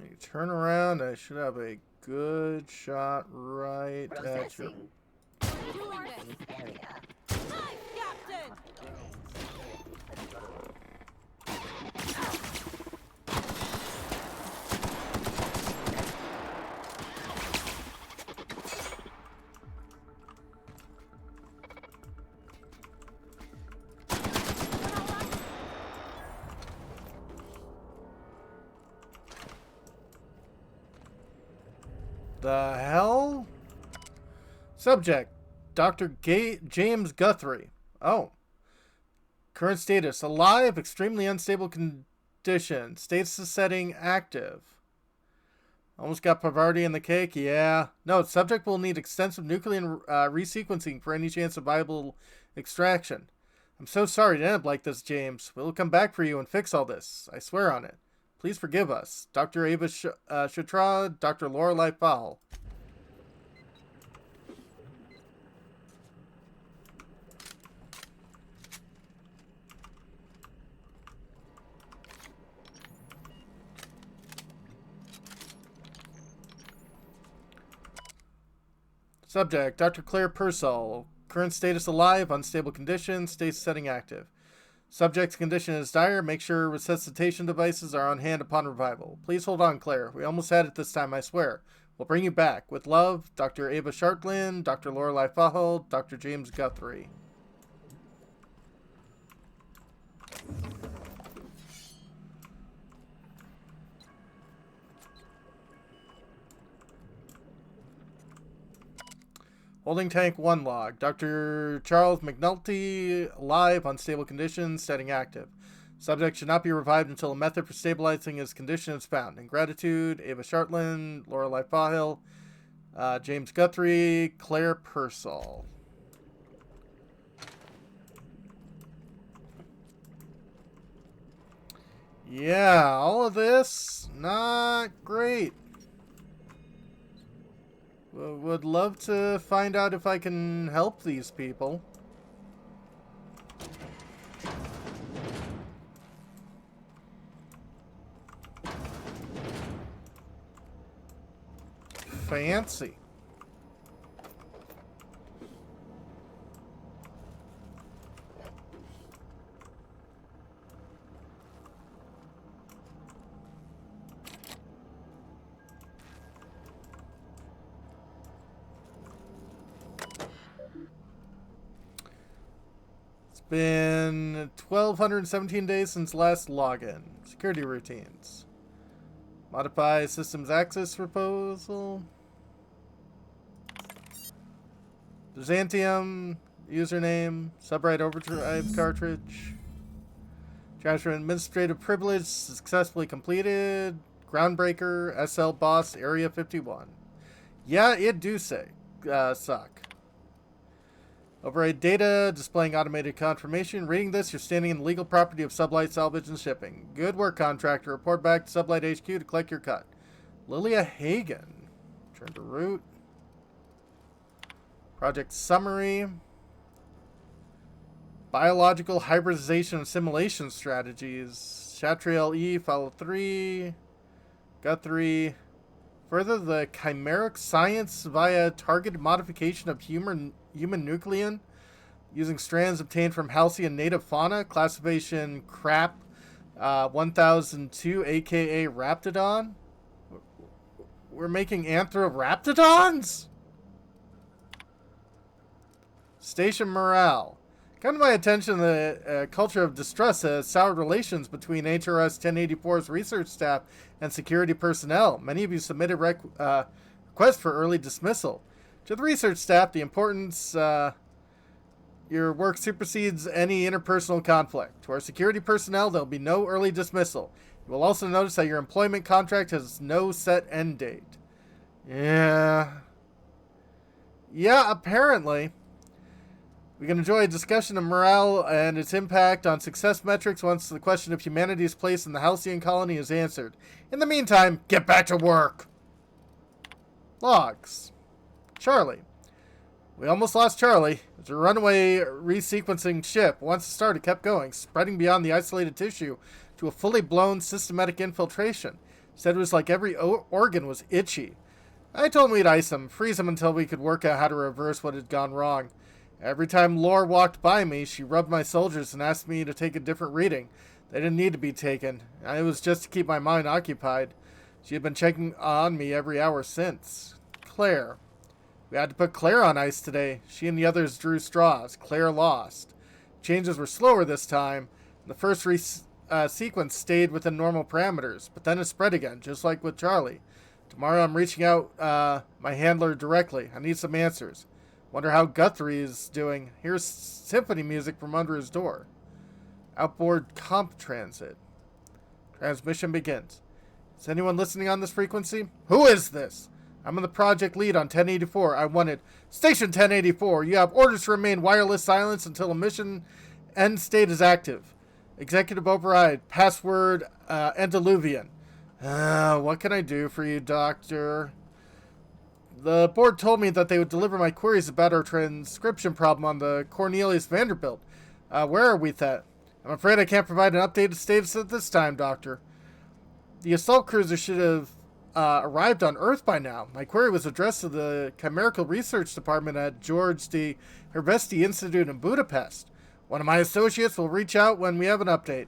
You turn around, I should have a good shot right at you. The hell? Subject. Dr. James Guthrie. Oh. Current status, alive, extremely unstable condition. Status setting, active. Almost got poverty in the cake, yeah. No, subject will need extensive nuclear resequencing for any chance of viable extraction. I'm so sorry to end up like this, James. We'll come back for you and fix all this. I swear on it. Please forgive us. Dr. Ava Shatra, Dr. Lorelei Fowl. Subject, Dr. Claire Purcell. Current status alive, unstable condition, status setting active. Subject's condition is dire. Make sure resuscitation devices are on hand upon revival. Please hold on, Claire. We almost had it this time, I swear. We'll bring you back. With love, Dr. Ava Shartlin, Dr. Lorelei Fahel, Dr. James Guthrie. Holding tank 1 log. Dr. Charles McNulty, alive, unstable condition, setting active. Subject should not be revived until a method for stabilizing his condition is found. In gratitude, Ava Shartlin, Lorelei Fahil, James Guthrie, Claire Purcell. Yeah, all of this, not great. Would love to find out if I can help these people. Fancy. Been 1,217 days since last login. Security routines. Modify systems access proposal. Byzantium. Username. Subright Overdrive cartridge. Transfer administrative privilege successfully completed. Groundbreaker. SL Boss Area 51. Yeah, it do say. Suck. Override data, displaying automated confirmation. Reading this, you're standing in the legal property of Sublight Salvage and Shipping. Good work, contractor. Report back to Sublight HQ to collect your cut. Lilia Hagen. Turn to root. Project summary. Biological hybridization and assimilation strategies. Chatriel E, follow 3. Guthrie. Further, the chimeric science via targeted modification of human nucleon using strands obtained from halcyon native fauna. Classification crap 1002, aka Raptidon. We're making Anthroraptidons? Station morale. Come to my attention, the culture of distrust has soured relations between HRS 1084's research staff and security personnel. Many of you submitted requests for early dismissal. To the research staff, the importance your work supersedes any interpersonal conflict. To our security personnel, there will be no early dismissal. You will also notice that your employment contract has no set end date. Yeah, apparently. We can enjoy a discussion of morale and its impact on success metrics once the question of humanity's place in the Halcyon colony is answered. In the meantime, get back to work. Logs. Charlie. We almost lost Charlie. It's a runaway resequencing ship. Once it started, it kept going, spreading beyond the isolated tissue to a fully blown systematic infiltration. Said it was like every organ was itchy. I told him we'd ice him, freeze him until we could work out how to reverse what had gone wrong. Every time Lore walked by me, she rubbed my soldiers and asked me to take a different reading. They didn't need to be taken. It was just to keep my mind occupied. She had been checking on me every hour since. Claire. We had to put Claire on ice today. She and the others drew straws. Claire lost. Changes were slower this time. The first sequence stayed within normal parameters, but then it spread again, just like with Charlie. Tomorrow I'm reaching out my handler directly. I need some answers. Wonder how Guthrie is doing. Here's symphony music from under his door. Outboard comp transit. Transmission begins. Is anyone listening on this frequency? Who is this? I'm the project lead on 1084. I wanted Station 1084. You have orders to remain wireless silence until a mission end state is active. Executive override. Password antediluvian. What can I do for you, Doctor? The board told me that they would deliver my queries about our transcription problem on the Cornelius Vanderbilt. Where are we at that? I'm afraid I can't provide an updated status at this time, Doctor. The assault cruiser should have arrived on Earth by now. My query was addressed to the Chimerical Research Department at George D. Hervesti Institute in Budapest. One of my associates will reach out when we have an update.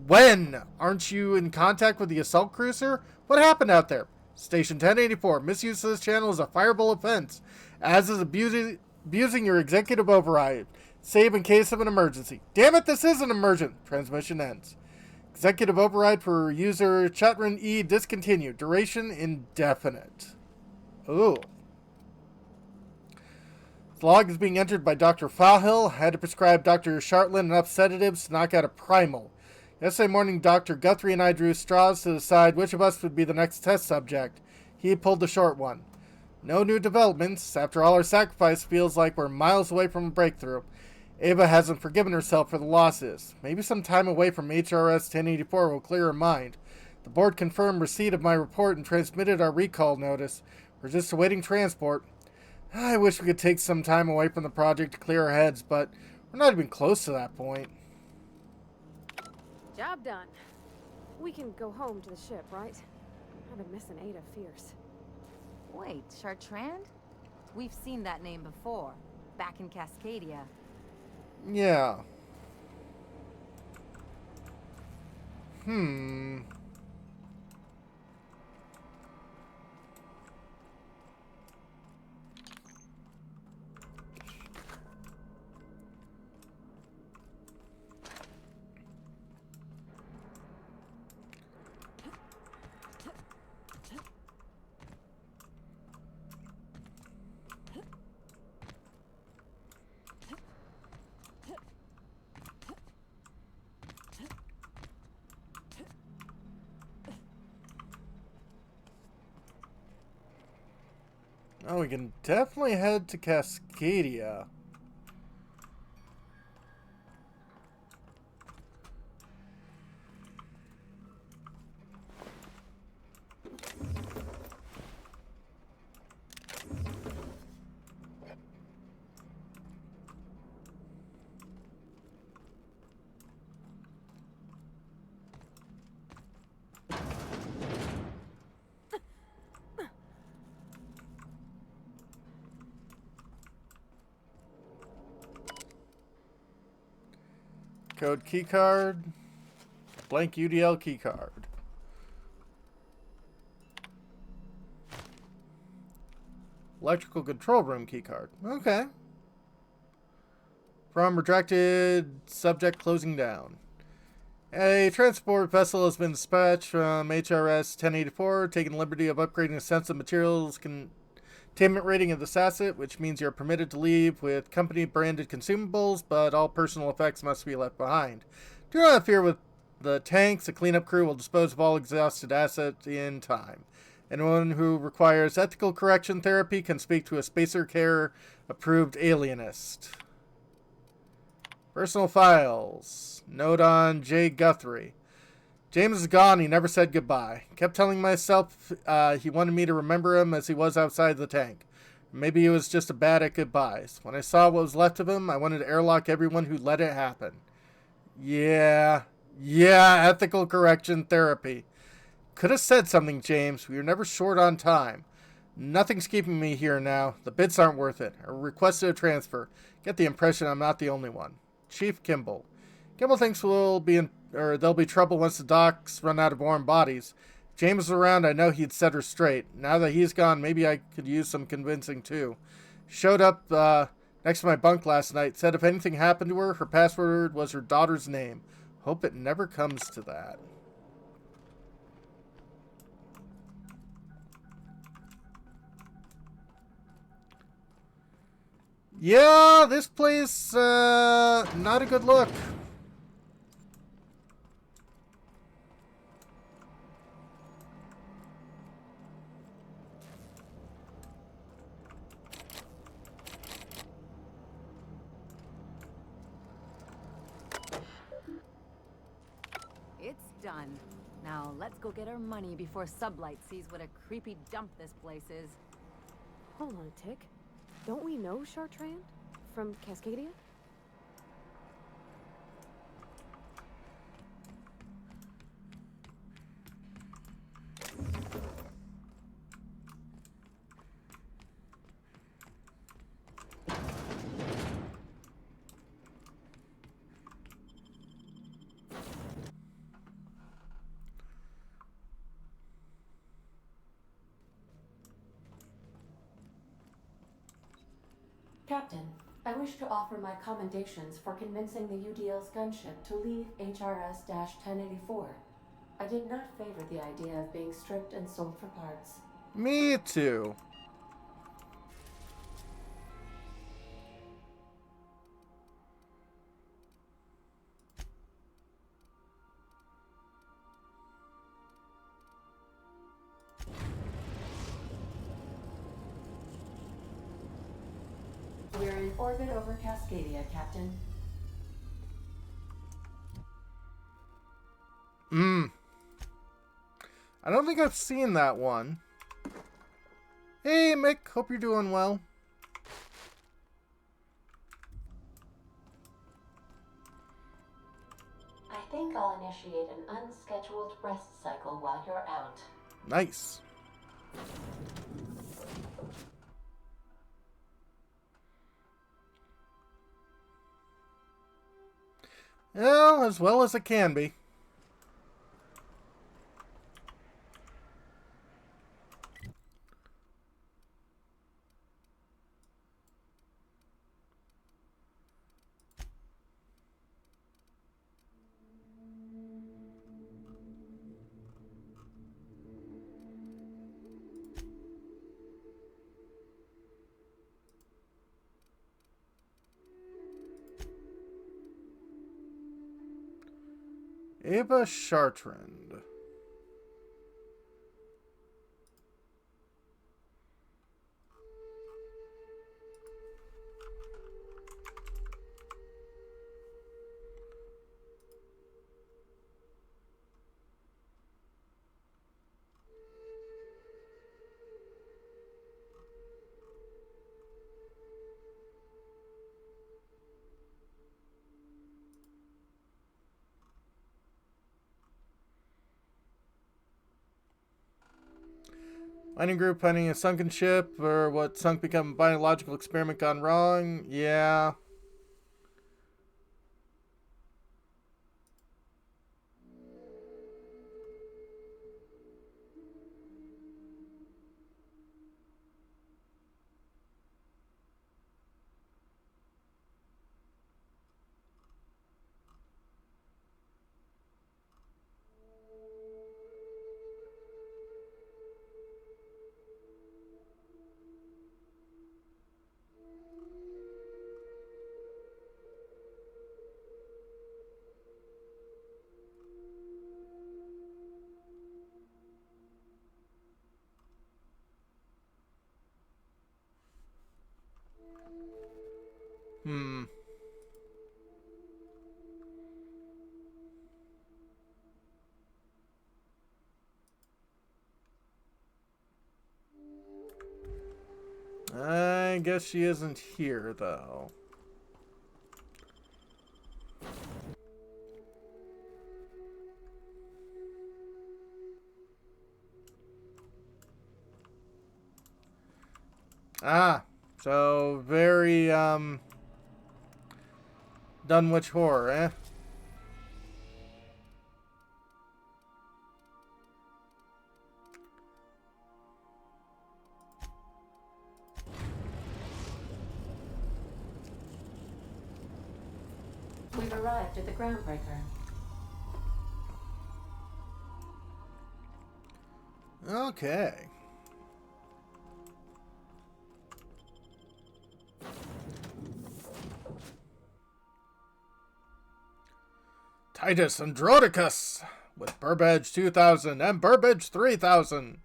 When? Aren't you in contact with the assault cruiser? What happened out there? Station 1084. Misuse of this channel is a fireable offense, as is abusing your executive override. Save in case of an emergency. Damn it, this is an emergent. Transmission ends. Executive override for user Chatran E discontinued. Duration indefinite. Ooh. The log is being entered by Dr. Fahil. Had to prescribe Dr. Shartlin enough sedatives to knock out a primal. Yesterday morning, Dr. Guthrie and I drew straws to decide which of us would be the next test subject. He pulled the short one. No new developments. After all our sacrifice, feels like we're miles away from a breakthrough. Ava hasn't forgiven herself for the losses. Maybe some time away from HRS 1084 will clear her mind. The board confirmed receipt of my report and transmitted our recall notice. We're just awaiting transport. I wish we could take some time away from the project to clear our heads, but we're not even close to that point. Job done. We can go home to the ship, right? I've been missing Ada fierce. Wait, Chartrand? We've seen that name before. Back in Cascadia. Yeah. Oh, we can definitely head to Cascadia. Code keycard. Blank UDL keycard. Electrical control room keycard. Okay. From retracted subject closing down. A transport vessel has been dispatched from HRS 1084, taking the liberty of upgrading the sensitive materials containment rating of this asset, which means you're permitted to leave with company-branded consumables, but all personal effects must be left behind. Do not interfere with the tanks. The cleanup crew will dispose of all exhausted assets in time. Anyone who requires ethical correction therapy can speak to a Spacer Care approved alienist. Personal files. Note on J. Guthrie. James is gone. He never said goodbye. Kept telling myself he wanted me to remember him as he was outside the tank. Maybe he was just bad at goodbyes. When I saw what was left of him, I wanted to airlock everyone who let it happen. Yeah, ethical correction therapy. Could have said something, James. We were never short on time. Nothing's keeping me here now. The bids aren't worth it. I requested a transfer. Get the impression I'm not the only one. Chief Kimball. Kimball thinks there'll be trouble once the docks run out of warm bodies. If James was around, I know he'd set her straight. Now that he's gone, maybe I could use some convincing too. Showed up next to my bunk last night. Said if anything happened to her, her password was her daughter's name. Hope it never comes to that. Yeah, this place, not a good look. It's done. Now let's go get our money before Sublight sees what a creepy dump this place is. Hold on a tick. Don't we know Chartrand? From Cascadia? Captain, I wish to offer my commendations for convincing the UDL's gunship to leave HRS-1084. I did not favor the idea of being stripped and sold for parts. Me too. We're in orbit over Cascadia, Captain. I don't think I've seen that one. Hey, Mick. Hope you're doing well. I think I'll initiate an unscheduled rest cycle while you're out. Nice. Well, as well as it can be. Ava Chartrand. Mining group finding a sunken ship, or what sunk become a biological experiment gone wrong. Yeah. I guess she isn't here, though. Ah, so very, Dunwich Horror, eh? We've arrived at the groundbreaker. Okay. Titus Andronicus with Burbage 2000 and Burbage 3000.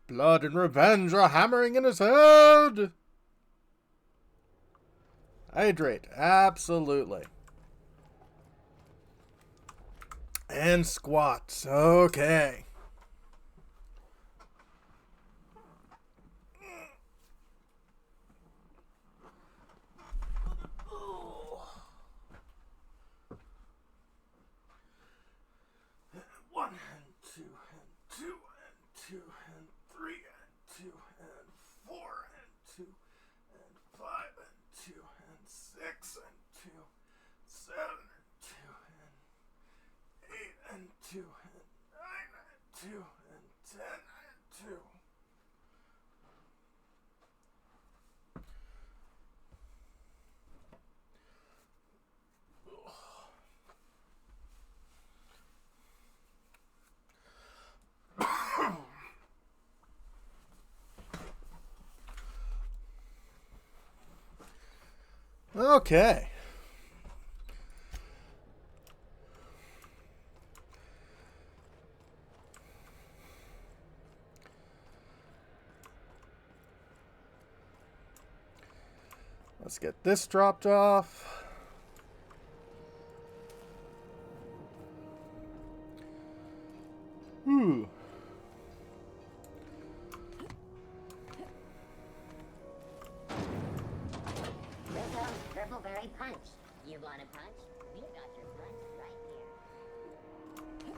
Blood and revenge are hammering in his head. Hydrate, absolutely. And squats, okay. One and two and two and two and three and two and four and two and five and two and six and two, 7 and two and 8 and two and 9 and two and 10 and two. Okay. Let's get this dropped off. Ooh. Purpleberry punch. You want a punch? We got your punch right here.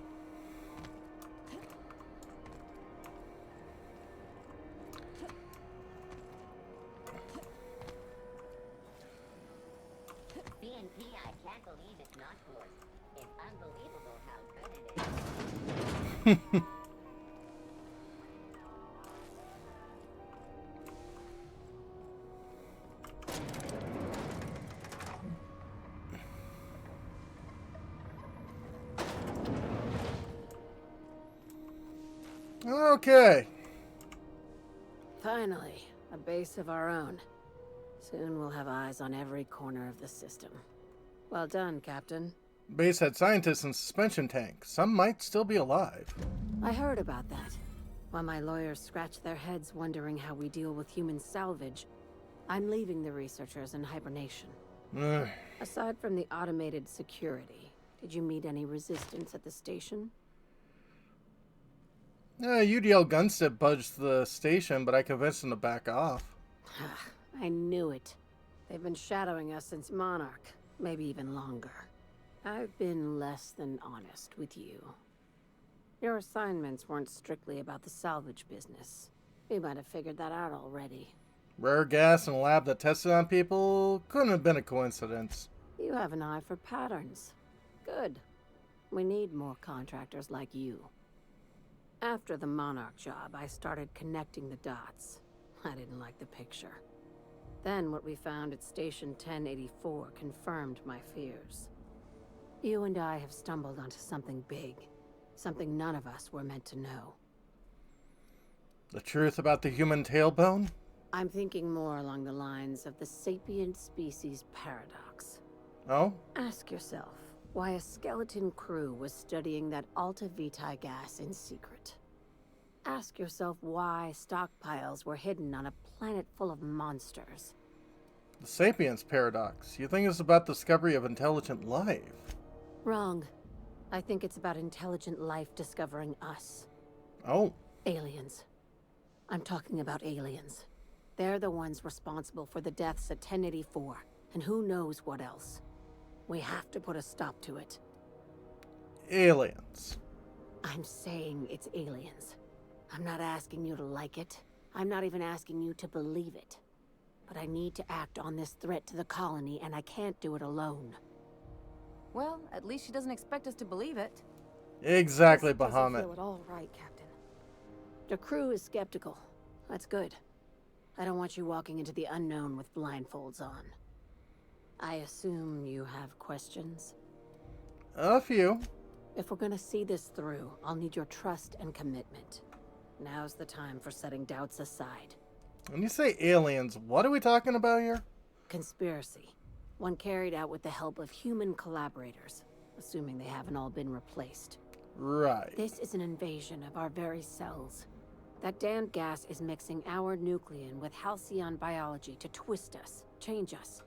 BNP, I can't believe it's not good. It's unbelievable how good it is. Okay. Finally, a base of our own. Soon we'll have eyes on every corner of the system. Well done, Captain. Base had scientists in suspension tanks. Some might still be alive. I heard about that. While my lawyers scratch their heads wondering how we deal with human salvage, I'm leaving the researchers in hibernation. Aside from the automated security, did you meet any resistance at the station? UDL Gunstep budged the station, but I convinced them to back off. I knew it. They've been shadowing us since Monarch, maybe even longer. I've been less than honest with you. Your assignments weren't strictly about the salvage business. You might have figured that out already. Rare gas in a lab that tested on people couldn't have been a coincidence. You have an eye for patterns. Good. We need more contractors like you. After the Monarch job, I started connecting the dots. I didn't like the picture. Then what we found at Station 1084 confirmed my fears. You and I have stumbled onto something big. Something none of us were meant to know. The truth about the human tailbone? I'm thinking more along the lines of the sapient species paradox. Oh? Ask yourself why a skeleton crew was studying that Alta Vitae gas in secret. Ask yourself why stockpiles were hidden on a planet full of monsters. The Sapiens paradox. You think it's about the discovery of intelligent life? Wrong. I think it's about intelligent life discovering us. Oh. Aliens. I'm talking about aliens. They're the ones responsible for the deaths at 1084, and who knows what else. We have to put a stop to it. Aliens. I'm saying it's aliens. I'm not asking you to like it. I'm not even asking you to believe it. But I need to act on this threat to the colony, and I can't do it alone. Well, at least she doesn't expect us to believe it. Exactly, This doesn't Bahamut. feel at all right, Captain. The crew is skeptical. That's good. I don't want you walking into the unknown with blindfolds on. I assume you have questions? A few. If we're gonna see this through, I'll need your trust and commitment. Now's the time for setting doubts aside. When you say aliens, what are we talking about here? Conspiracy. One carried out with the help of human collaborators. assuming they haven't all been replaced. Right. This is an invasion of our very cells. That damned gas is mixing our nucleon with halcyon biology to twist us, change us,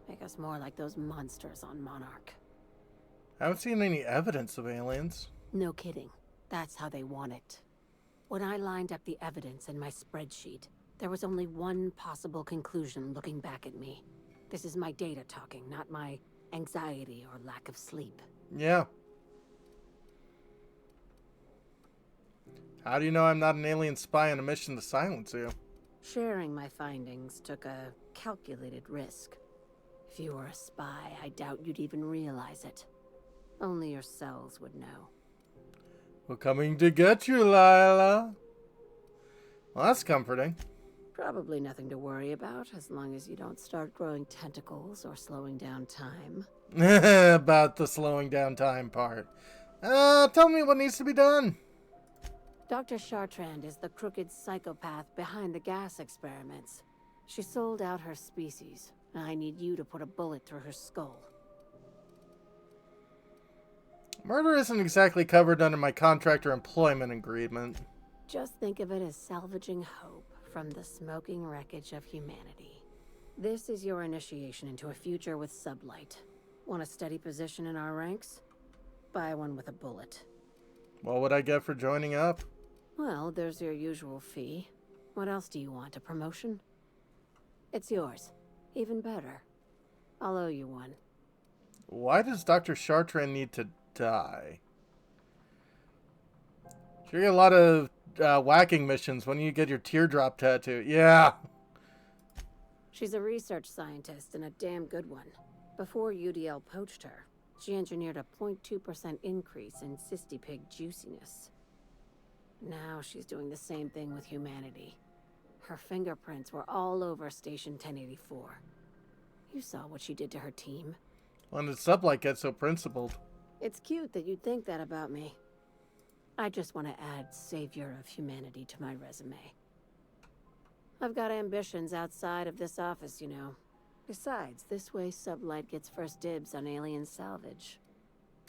make us more like those monsters on Monarch. I haven't seen any evidence of aliens. No kidding. That's how they want it. When I lined up the evidence in my spreadsheet, there was only one possible conclusion looking back at me. This is my data talking, not my anxiety or lack of sleep. Yeah. How do you know I'm not an alien spy on a mission to silence you? Sharing my findings took a calculated risk. If you were a spy, I doubt you'd even realize it. Only your cells would know. We're coming to get you, Lila. Well, that's comforting. Probably nothing to worry about, as long as you don't start growing tentacles or slowing down time. About the slowing down time part. Tell me what needs to be done. Dr. Chartrand is the crooked psychopath behind the gas experiments. She sold out her species. I need you to put a bullet through her skull. Murder isn't exactly covered under my contractor employment agreement. Just think of it as salvaging hope from the smoking wreckage of humanity. This is your initiation into a future with Sublight. Want a steady position in our ranks? Buy one with a bullet. What would I get for joining up? Well, there's your usual fee. What else do you want? A promotion? It's yours. Even better. I'll owe you one. Why does Dr. Chartrand need to die? Sure, you get a lot of whacking missions when you get your teardrop tattoo. Yeah. She's a research scientist and a damn good one. Before UDL poached her, she engineered a 0.2% increase in cystipig juiciness. Now she's doing the same thing with humanity. Her fingerprints were all over Station 1084. You saw what she did to her team. When did Sublight get so principled? It's cute that you'd think that about me. I just want to add Savior of Humanity to my resume. I've got ambitions outside of this office, you know. Besides, this way Sublight gets first dibs on alien salvage.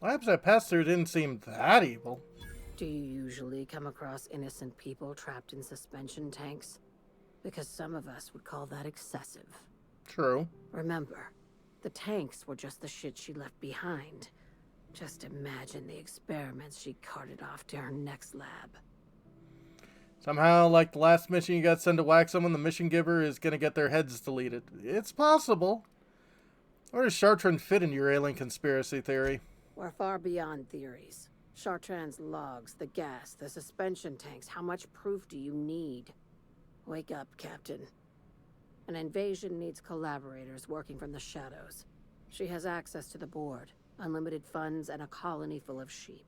Labs I passed through didn't seem that evil. Do you usually come across innocent people trapped in suspension tanks? Because some of us would call that excessive. True. Remember, the tanks were just the shit she left behind. Just imagine the experiments she carted off to her next lab. Somehow, like the last mission you got sent to whack someone, the mission giver is going to get their heads deleted. It's possible. Where does Chartrand fit into your alien conspiracy theory? We're far beyond theories. Chartrand's logs, the gas, the suspension tanks. How much proof do you need? Wake up, Captain. An invasion needs collaborators working from the shadows. She has access to the board, unlimited funds, and a colony full of sheep.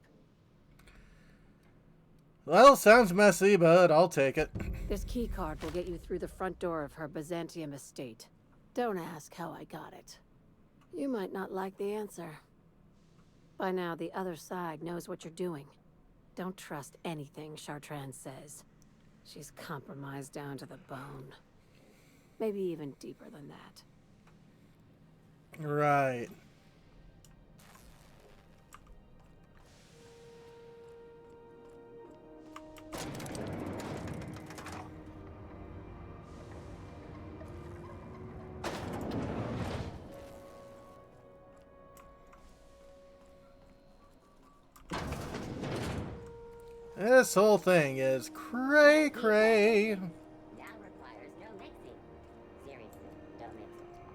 Well, sounds messy, but I'll take it. This key card will get you through the front door of her Byzantium estate. Don't ask how I got it. You might not like the answer. By now, the other side knows what you're doing. Don't trust anything Chartrand says. She's compromised down to the bone. Maybe even deeper than that. Right. This whole thing is cray-cray. That requires no mixing. Seriously, don't mix it.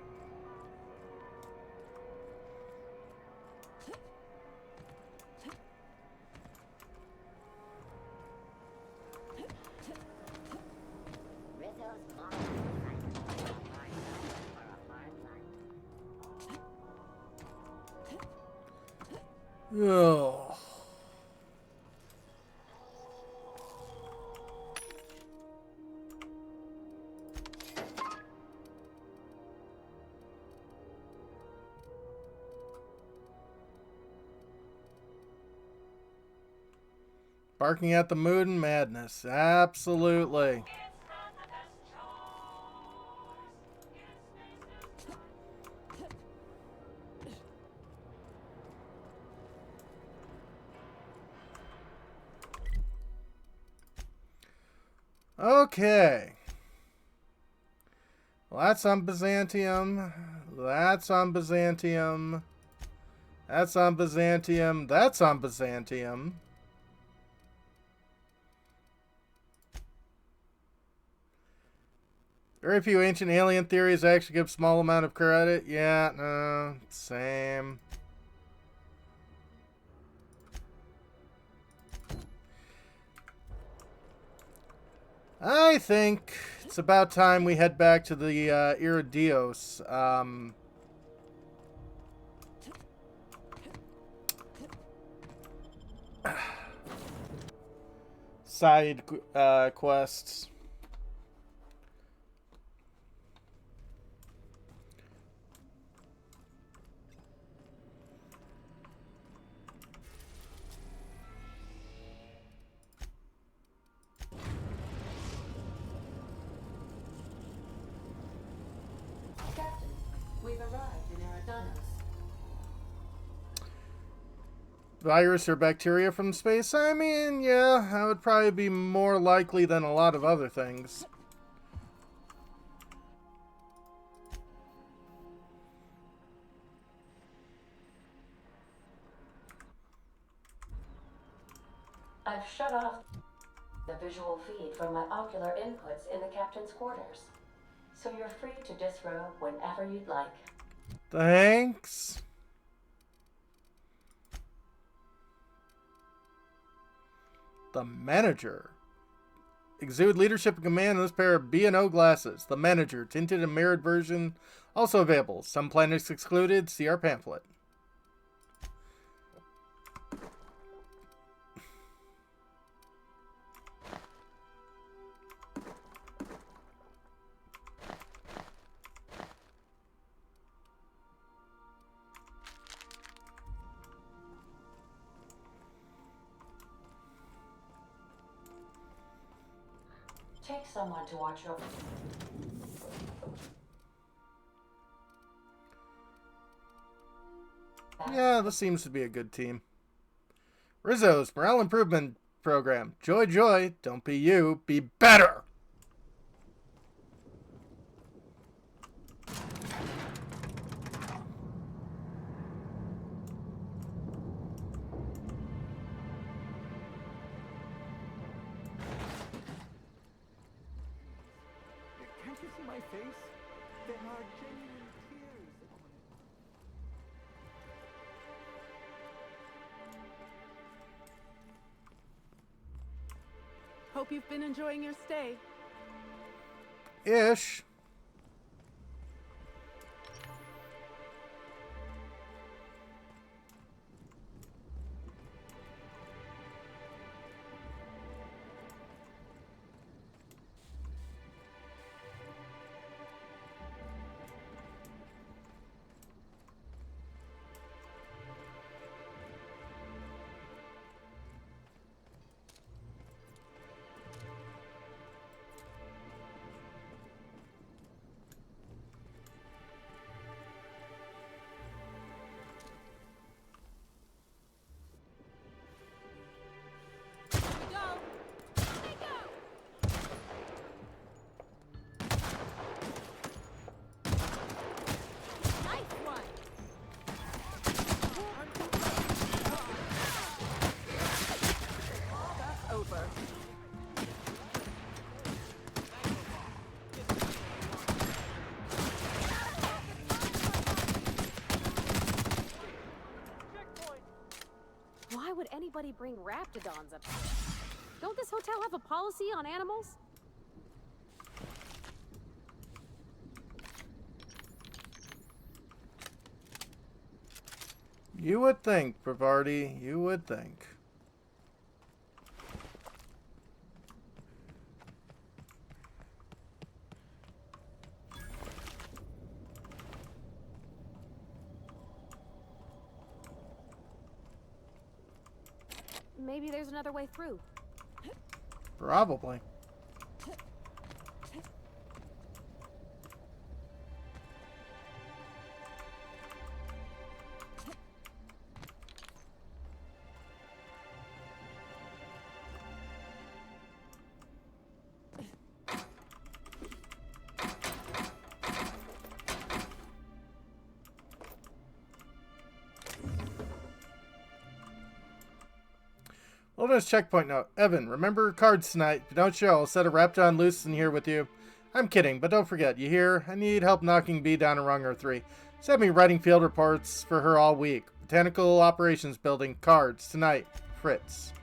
Rizzo's mom decided a hard no or a hard line. Oh. Barking at the mood and madness. Absolutely. Okay. Well, that's on Byzantium. That's on Byzantium. That's on Byzantium. That's on Byzantium. Very few ancient alien theories actually give small amount of credit. Yeah, no, same. I think it's about time we head back to the Iridios. Side quests. Captain, we've arrived in Eridanos. Virus or bacteria from space? I mean, yeah, that would probably be more likely than a lot of other things. I've shut off the visual feed from my ocular inputs in the captain's quarters, so you're free to disrobe whenever you'd like. Thanks. The Manager. Exude leadership and command in this pair of B&O glasses. The Manager, tinted and mirrored version, also available. Some planets excluded. See our pamphlet. Take someone to watch your... Yeah, this seems to be a good team. Rizzo's Morale Improvement Program. Joy, joy. Don't be you. Be better. Can't you see my face? There are genuine tears on it. Hope you've been enjoying your stay. Ish. Why would anybody bring raptidons up here? Don't this hotel have a policy on animals? You would think, Bravardi. You would think. Maybe there's another way through. Probably. Bonus checkpoint note. Evan, remember cards tonight. If you don't show, I'll set a Raptor loose in here with you. I'm kidding, but don't forget, you hear? I need help knocking B down a rung or 3. Send me writing field reports for her all week. Botanical Operations Building, cards, tonight. Fritz.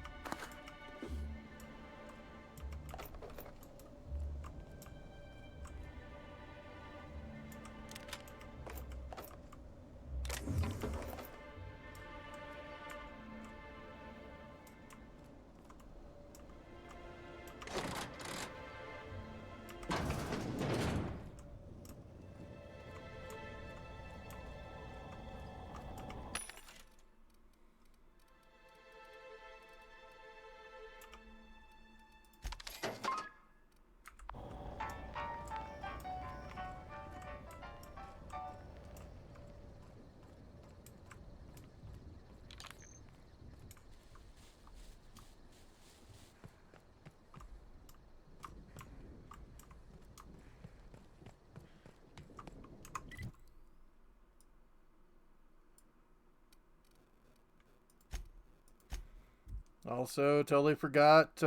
Also, totally forgot,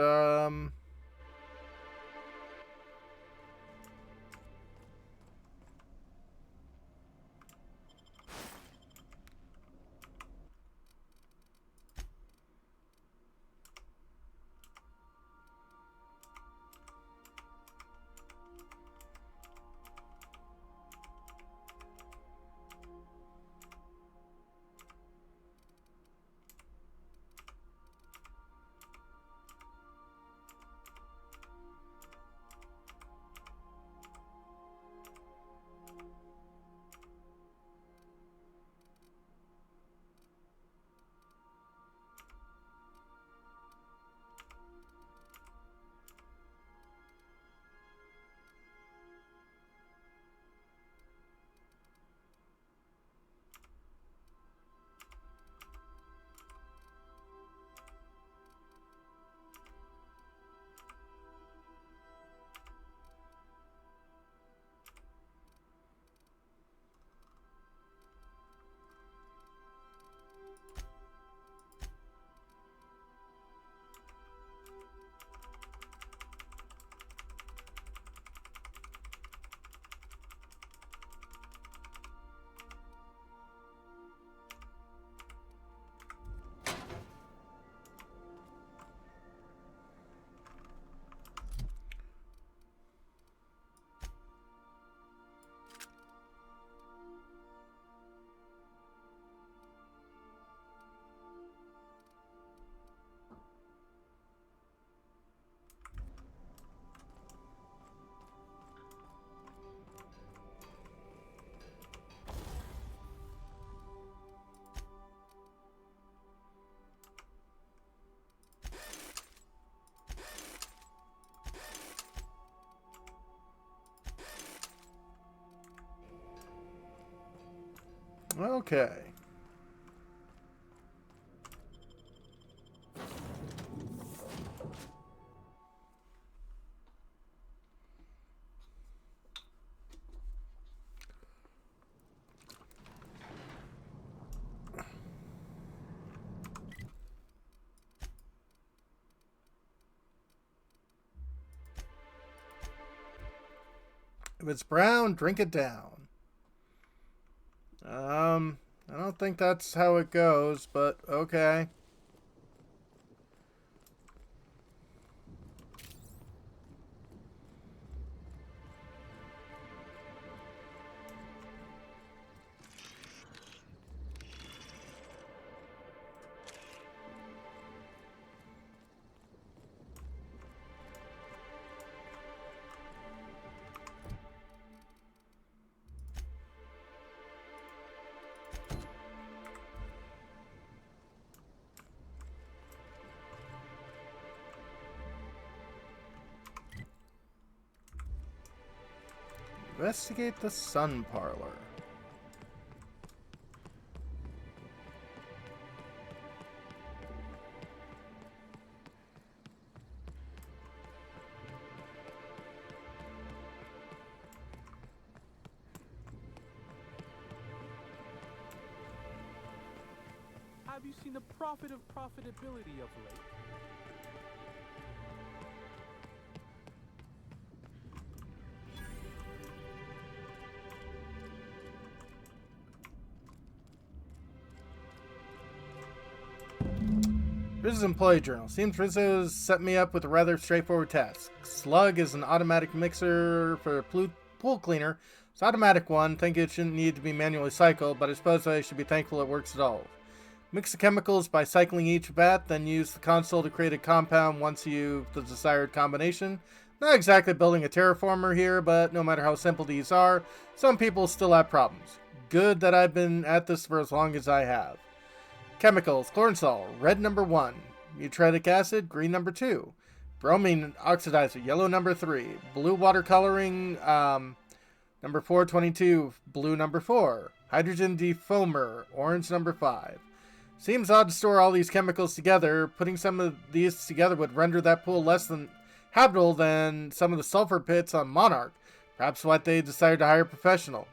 okay. If it's brown, drink it down. I don't think that's how it goes, but okay. Investigate the sun parlor. Have you seen the profit of profitability of late? Rizzo's employee journal. Seems Rizzo's set me up with a rather straightforward task. Slug is an automatic mixer for a pool cleaner. It's an automatic one. Think it shouldn't need to be manually cycled, but I suppose I should be thankful it works at all. Mix the chemicals by cycling each vat, then use the console to create a compound once you have the desired combination. Not exactly building a terraformer here, but no matter how simple these are, some people still have problems. Good that I've been at this for as long as I have. Chemicals: chloransol, red number 1. Butyric acid, green number 2. Bromine oxidizer, yellow number 3. Blue water coloring, number 422, blue number 4. Hydrogen defoamer, orange number 5. Seems odd to store all these chemicals together. Putting some of these together would render that pool less than habitable than some of the sulfur pits on Monarch. Perhaps why they decided to hire a professional.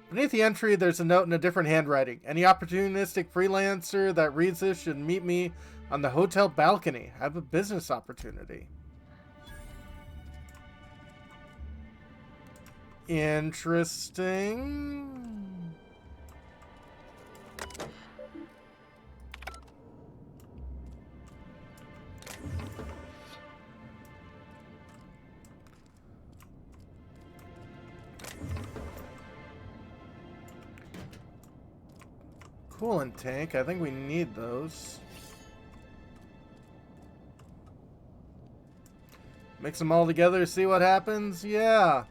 Beneath the entry, there's a note in a different handwriting. Any opportunistic freelancer that reads this should meet me on the hotel balcony. I have a business opportunity. Interesting. Coolant tank. I think we need those. Mix them all together, see what happens? Yeah.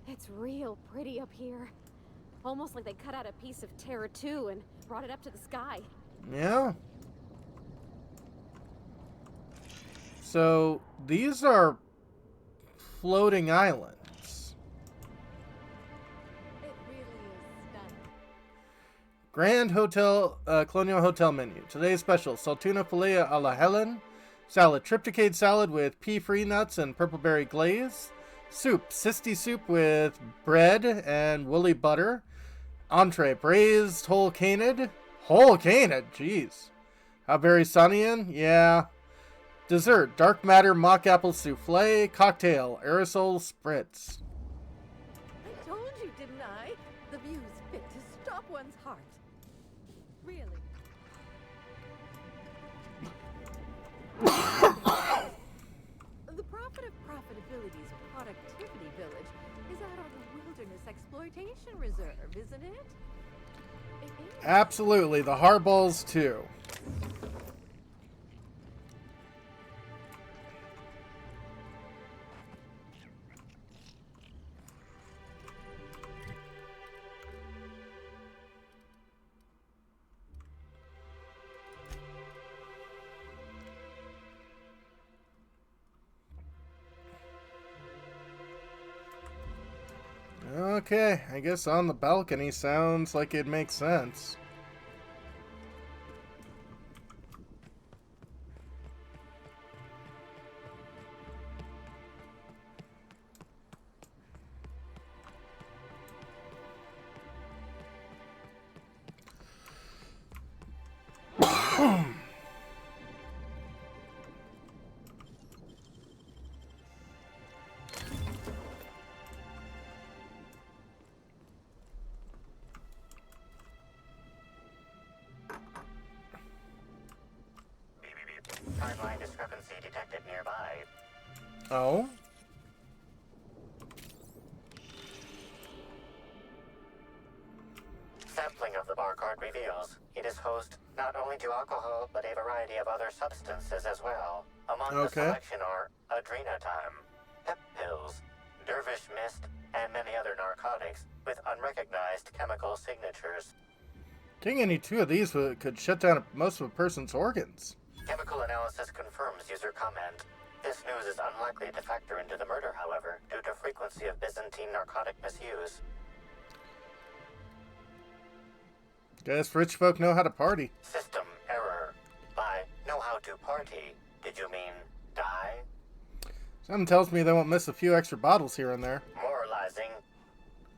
It's real pretty up here. Almost like they cut out a piece of Terra 2 and brought it up to the sky. Yeah. So, these are floating islands. It really is stunning. Grand Hotel, Colonial Hotel menu. Today's special: Saltuna filet a la Helen, salad, triptychate salad with pea-free nuts and purple berry glaze, soup, sisti soup with bread and woolly butter, entree, braised whole canid, jeez. How very Sunnian, yeah. Dessert, dark matter mock apple souffle, cocktail, aerosol spritz. I told you, didn't I? The view's fit to stop one's heart. Really? The prophet of Profitability's Productivity Village is out on the Wilderness Exploitation Reserve, isn't it? It is. Absolutely, the Harballs too. Okay, I guess on the balcony sounds like it makes sense. Timeline discrepancy detected nearby. Oh? Sampling of the barcode reveals it is host not only to alcohol, but a variety of other substances as well. Among the selection are adrenotime, pep pills, dervish mist, and many other narcotics with unrecognized chemical signatures. Getting any two of these could shut down most of a person's organs. Chemical analysis confirms user comment. This news is unlikely to factor into the murder, however, due to frequency of Byzantine narcotic misuse. Guess rich folk know how to party. System error. By know how to party, did you mean die? Something tells me they won't miss a few extra bottles here and there. Moralizing.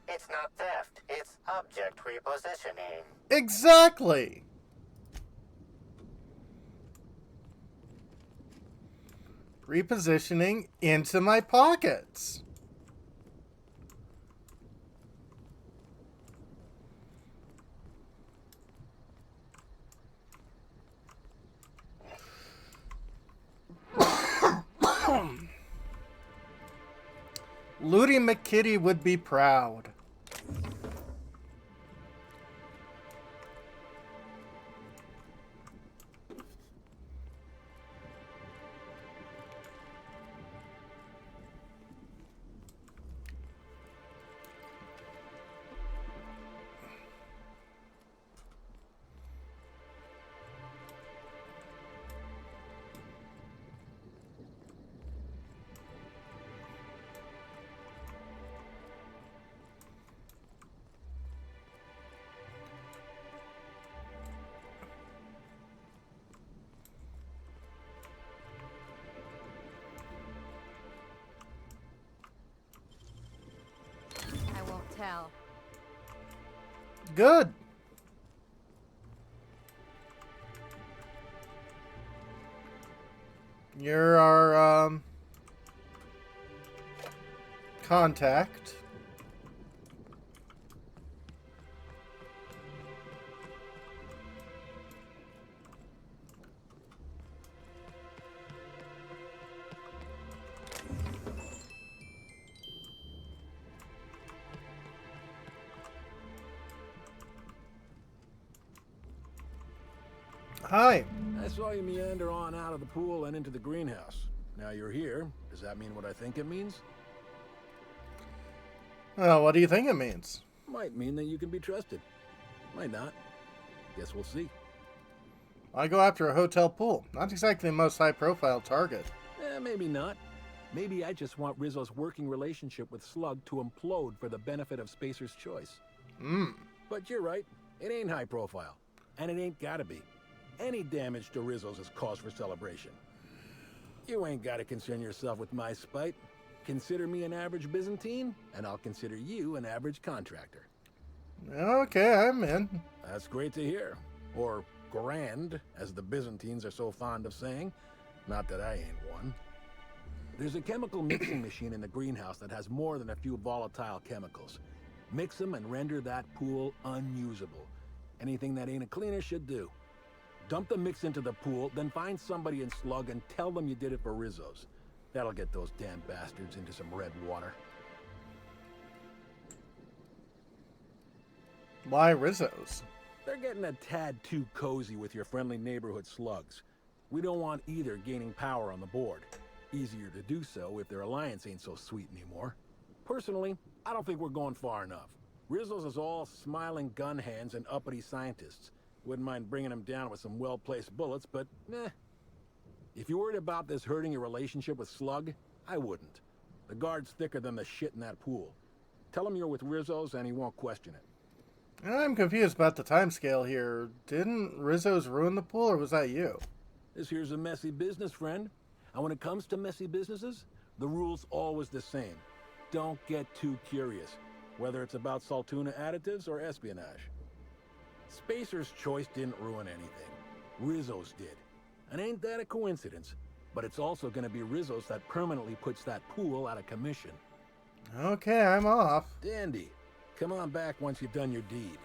It's not theft, it's object repositioning. Exactly! Repositioning into my pockets. Ludi McKitty would be proud. Tell. Good. You're our contact. Hi. I saw you meander on out of the pool and into the greenhouse. Now you're here. Does that mean what I think it means? What do you think it means? Might mean that you can be trusted. Might not. Guess we'll see. I go after a hotel pool. Not exactly the most high-profile target. Maybe not. Maybe I just want Rizzo's working relationship with Slug to implode for the benefit of Spacer's choice. But you're right. It ain't high profile. And it ain't gotta be. Any damage to Rizzo's is cause for celebration. You ain't gotta concern yourself with my spite. Consider me an average Byzantine, and I'll consider you an average contractor. Okay, I'm in. That's great to hear. Or grand, as the Byzantines are so fond of saying. Not that I ain't one. There's a chemical mixing machine in the greenhouse that has more than a few volatile chemicals. Mix them and render that pool unusable. Anything that ain't a cleaner should do. Dump the mix into the pool, then find somebody in Slug and tell them you did it for Rizzo's. That'll get those damn bastards into some red water. Why Rizzo's? They're getting a tad too cozy with your friendly neighborhood slugs. We don't want either gaining power on the board. Easier to do so if their alliance ain't so sweet anymore. Personally, I don't think we're going far enough. Rizzo's is all smiling gun hands and uppity scientists. Wouldn't mind bringing them down with some well-placed bullets, but if you're worried about this hurting your relationship with Slug, I wouldn't. The guard's thicker than the shit in that pool. Tell him you're with Rizzo's and he won't question it. I'm confused about the timescale here. Didn't Rizzo's ruin the pool, or was that you? This here's a messy business, friend. And when it comes to messy businesses, the rule's always the same. Don't get too curious, whether it's about Saltuna additives or espionage. Spacer's choice didn't ruin anything. Rizzo's did. And ain't that a coincidence? But it's also gonna be Rizzo's that permanently puts that pool out of commission. Okay, I'm off. Dandy. Come on back once you've done your deed.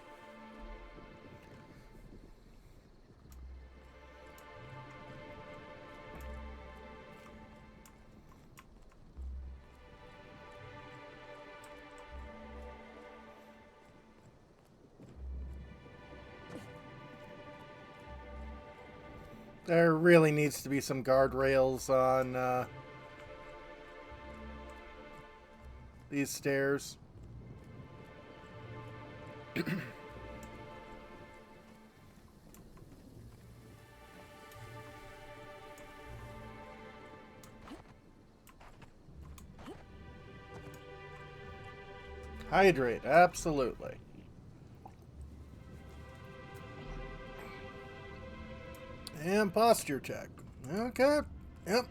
There really needs to be some guardrails on these stairs. Hydrate, absolutely. And posture check. Okay. Yep.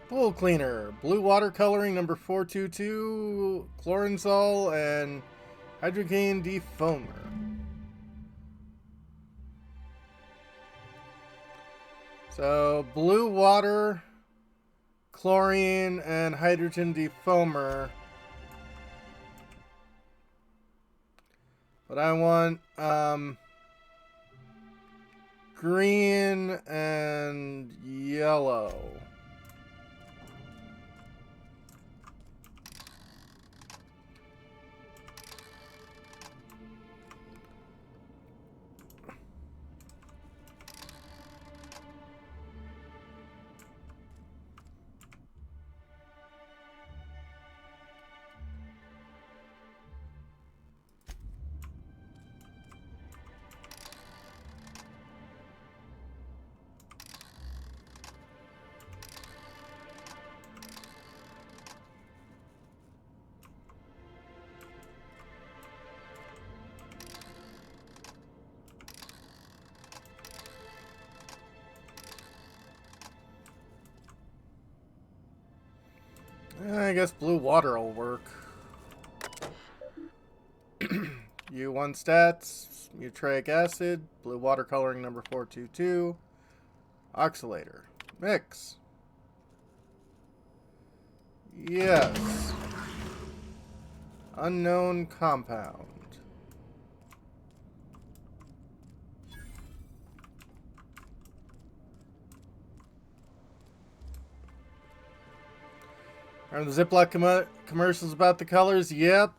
Pool cleaner. Blue water coloring number 422. Chloranzol and hydrogen defoamer. So, blue water, chlorine, and hydrogen defoamer. But I want green and yellow. I guess blue water will work. U1 stats, butyric acid, blue water coloring number 422, oxalator, mix. Yes. Unknown compound. Are the Ziploc commercials about the colors? Yep.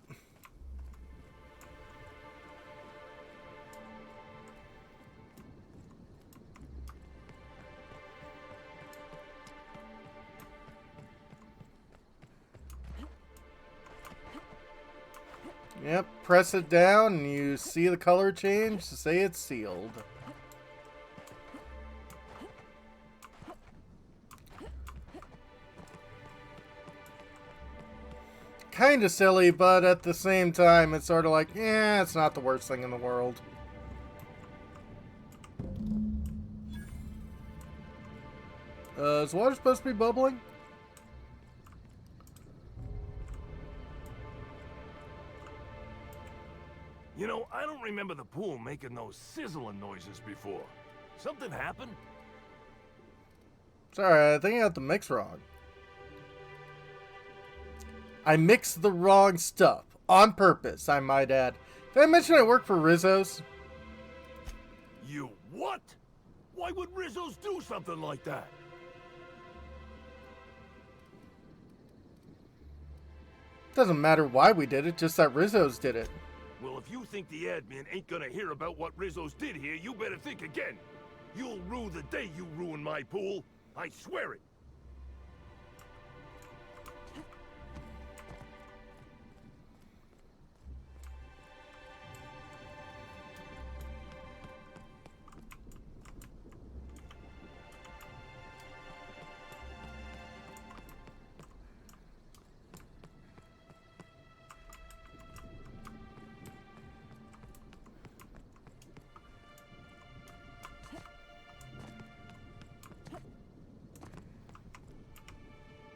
Yep, press it down and you see the color change to say it's sealed. Kind of silly, but at the same time, it's sort of like, yeah, it's not the worst thing in the world. Is water supposed to be bubbling? You know, I don't remember the pool making those sizzling noises before. Something happened? Sorry, I think I got the mix wrong. I mixed the wrong stuff. On purpose, I might add. Did I mention I work for Rizzo's? You what? Why would Rizzo's do something like that? Doesn't matter why we did it, just that Rizzo's did it. Well, if you think the admin ain't gonna hear about what Rizzo's did here, you better think again. You'll rue the day you ruin my pool. I swear it.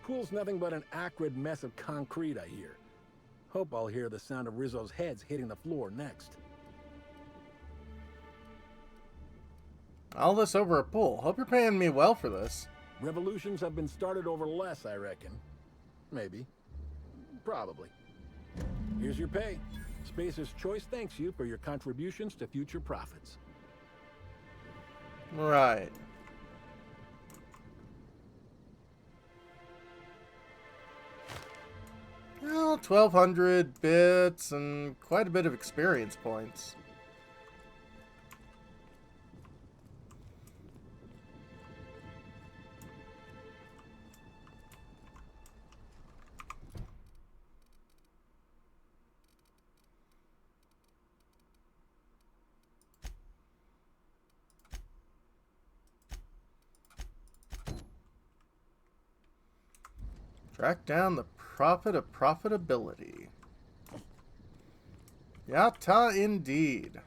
Pool's nothing but an acrid mess of concrete, I hear. Hope I'll hear the sound of Rizzo's heads hitting the floor next. All this over a pool. Hope you're paying me well for this. Revolutions have been started over less, I reckon. Maybe. Probably. Here's your pay. Spacer's Choice thanks you for your contributions to future profits. Right. Well, 1,200 bits and quite a bit of experience points. Track down the prophet of profitability. Yatta indeed.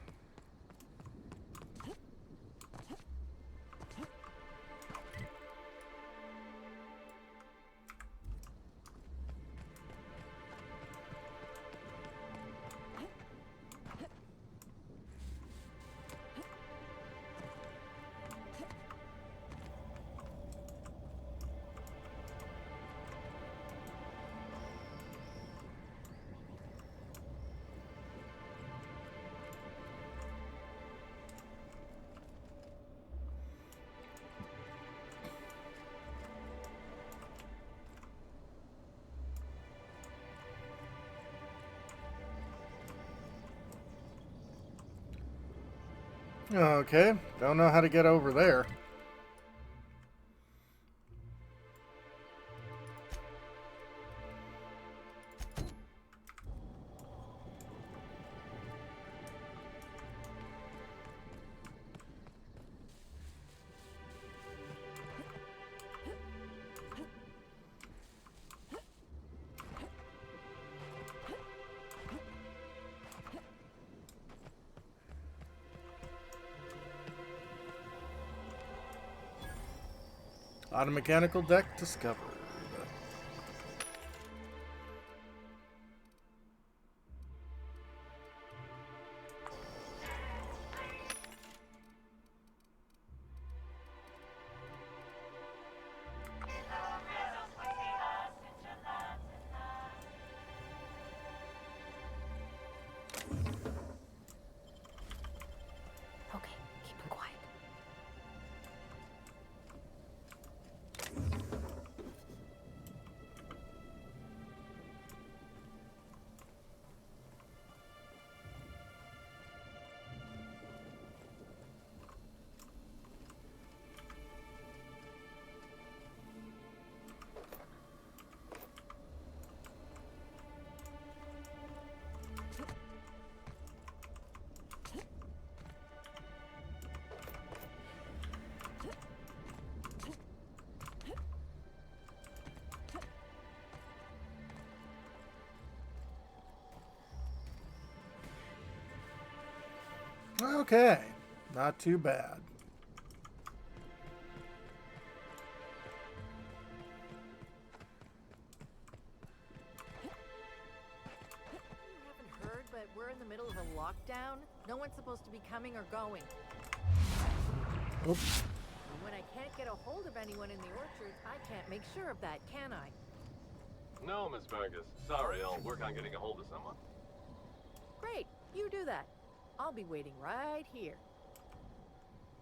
Okay, don't know how to get over there. Automechanical deck discovered. Okay, keep it quiet. Okay, not too bad. Heard, but we're in the middle of a lockdown. No one's supposed to be coming or going. Oops. And when I can't get a hold of anyone in the orchard, I can't make sure of that, can I? No, Miss Vargas. Sorry, I'll work on getting a hold of someone. Great, you do that. I'll be waiting right here.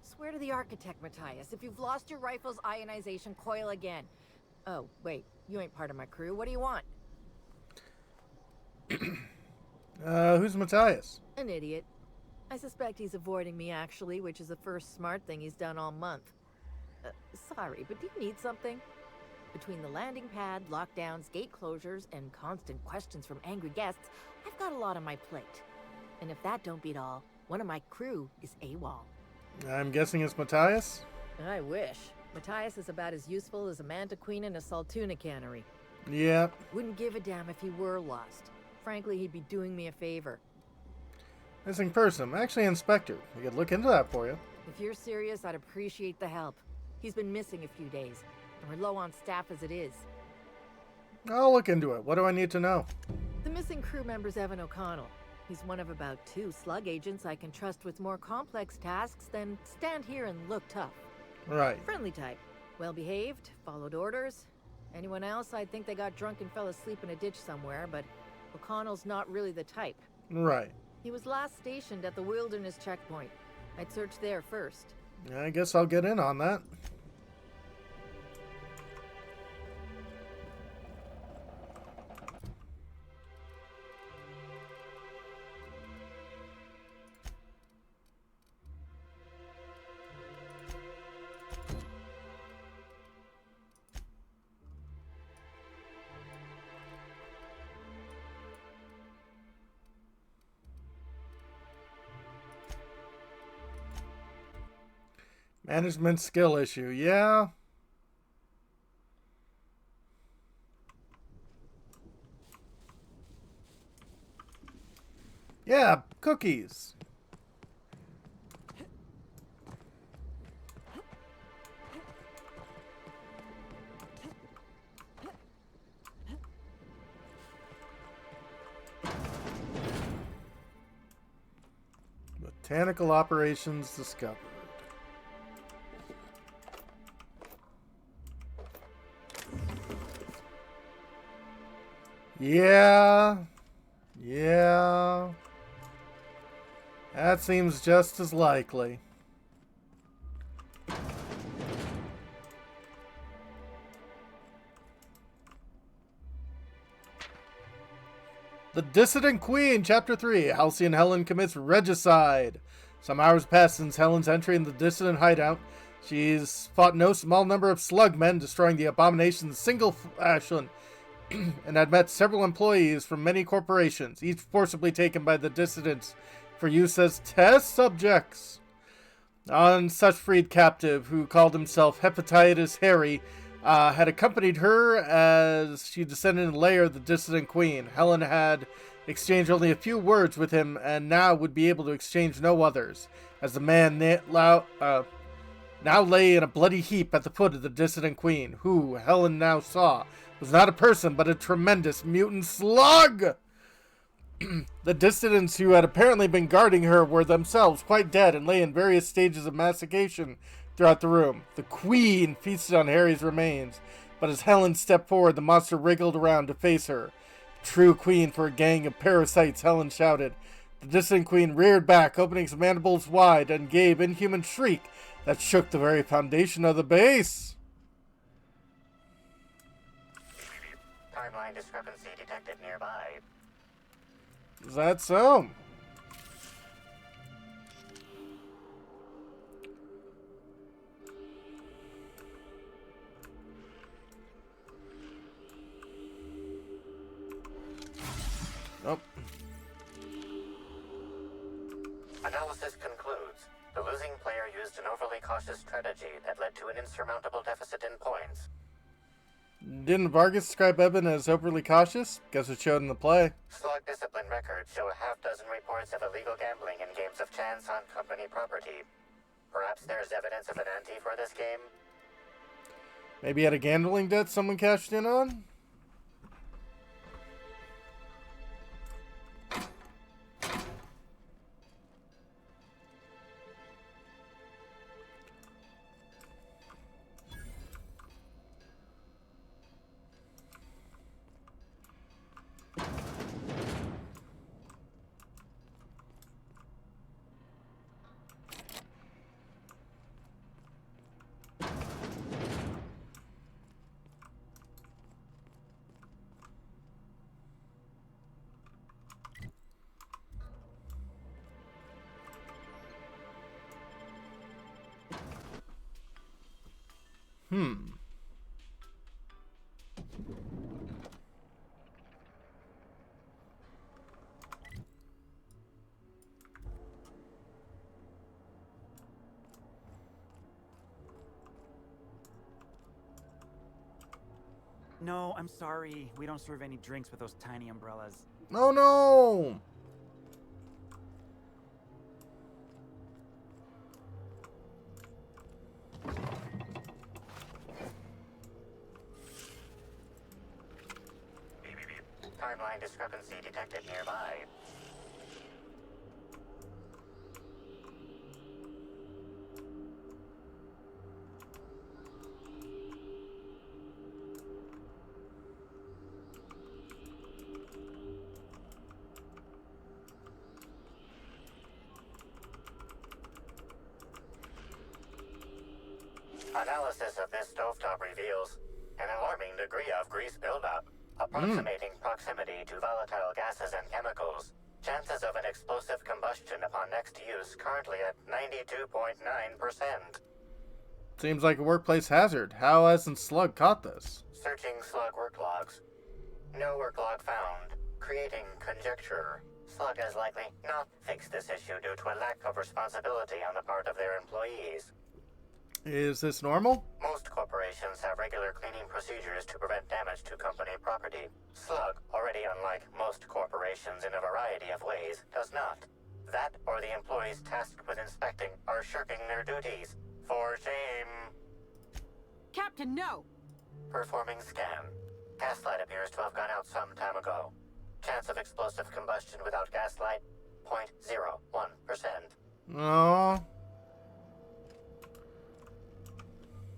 Swear to the architect, Matthias, if you've lost your rifle's ionization coil again. Oh, wait, you ain't part of my crew. What do you want? Who's Matthias? An idiot. I suspect he's avoiding me, actually, which is the first smart thing he's done all month. Sorry, but do you need something? Between the landing pad, lockdowns, gate closures, and constant questions from angry guests, I've got a lot on my plate. And if that don't beat all, one of my crew is AWOL. I'm guessing it's Matthias? I wish. Matthias is about as useful as a manta queen in a Saltuna cannery. Yep. Wouldn't give a damn if he were lost. Frankly, he'd be doing me a favor. Missing person. Actually, Inspector. We could look into that for you. If you're serious, I'd appreciate the help. He's been missing a few days, and we're low on staff as it is. I'll look into it. What do I need to know? The missing crew member's Evan O'Connell. He's one of about 2 slug agents I can trust with more complex tasks than stand here and look tough. Right. Friendly type. Well-behaved, followed orders. Anyone else, I'd think they got drunk and fell asleep in a ditch somewhere, but O'Connell's not really the type. Right. He was last stationed at the Wilderness checkpoint. I'd search there first. I guess I'll get in on that. Management skill issue, yeah. Yeah, cookies. Botanical operations discovered. Yeah. That seems just as likely. The Dissident Queen, Chapter 3. Halcyon Helen commits regicide. Some hours pass since Helen's entry in the dissident hideout. She's fought no small number of slugmen, destroying the abomination's single Ashland, and had met several employees from many corporations, each forcibly taken by the dissidents for use as test subjects. On such freed captive, who called himself Hepatitis Harry, had accompanied her as she descended in the lair of the dissident queen. Helen had exchanged only a few words with him, and now would be able to exchange no others, as the man now lay in a bloody heap at the foot of the dissident queen, who, Helen now saw, was not a person but a tremendous mutant slug. The dissidents who had apparently been guarding her were themselves quite dead and lay in various stages of mastication throughout the room. The queen feasted on Harry's remains, but as Helen stepped forward, the monster wriggled around to face her. True queen for a gang of parasites, Helen shouted. The dissident queen reared back, opening its mandibles wide, and gave an inhuman shriek that shook the very foundation of the base. Timeline discrepancy detected nearby. Is that so? Nope. Analysis concludes. The losing player used an overly cautious strategy that led to an insurmountable deficit in points. Didn't Vargas describe Eben as overly cautious? Guess it showed in the play. Slug discipline records show a half-dozen reports of illegal gambling in games of chance on company property. Perhaps there's evidence of an ante for this game? Maybe he had a gambling debt someone cashed in on? No, I'm sorry. We don't serve any drinks with those tiny umbrellas. Oh no! Timeline discrepancy detected nearby. Analysis of this stovetop reveals an alarming degree of grease buildup, approximating proximity to volatile gases and chemicals. Chances of an explosive combustion upon next use currently at 92.9%. Seems like a workplace hazard. How hasn't Slug caught this? Searching Slug work logs. No work log found. Creating conjecture. Slug has likely not fixed this issue due to a lack of responsibility on the part of their employees. Is this normal? Most corporations have regular cleaning procedures to prevent damage to company property. Slug, already unlike most corporations in a variety of ways, does not. That or the employees tasked with inspecting are shirking their duties. For shame. Captain, no! Performing scan. Gaslight appears to have gone out some time ago. Chance of explosive combustion without gaslight, 0.01%. No.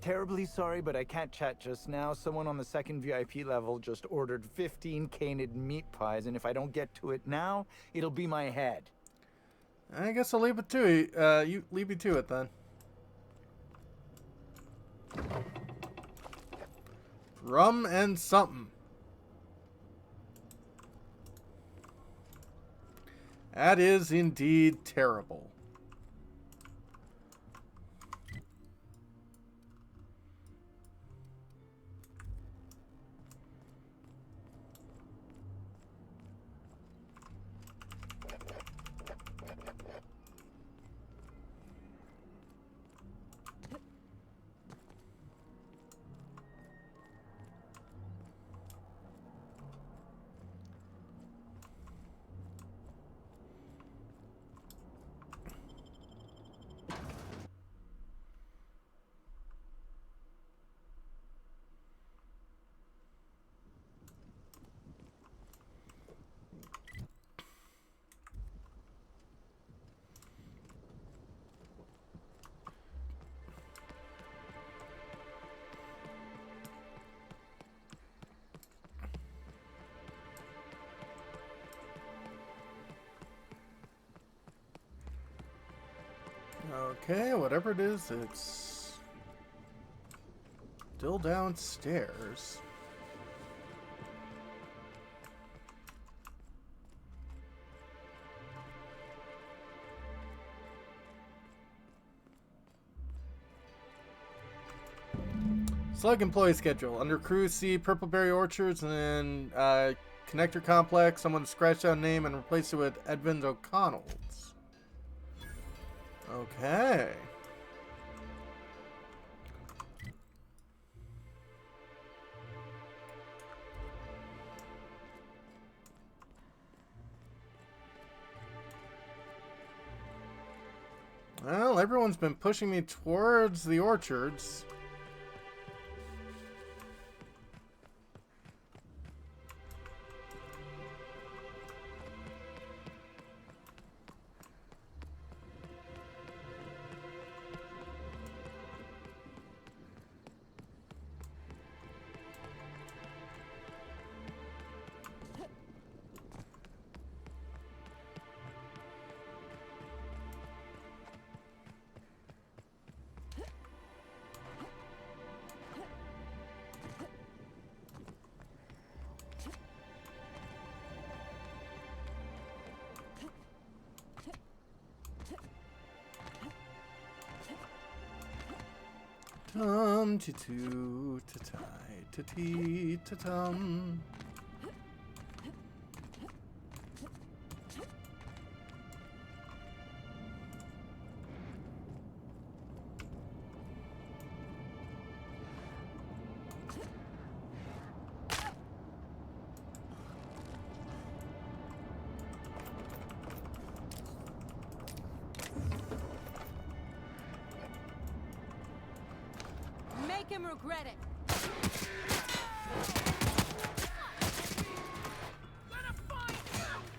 Terribly sorry, but I can't chat just now. Someone on the second VIP level just ordered 15 canid meat pies, and if I don't get to it now, it'll be my head. I guess I'll leave it to you. You leave me to it then. Rum and something. That is indeed terrible. Okay, whatever it is, it's still downstairs. Slug employee schedule. Under crew, see Purpleberry Orchards and then Connector Complex. Someone scratch out a name and replace it with Edvin O'Connell's. Okay. Well, everyone's been pushing me towards the orchards. Tum ti tu ta ti ta ti ta tum. Make him regret it.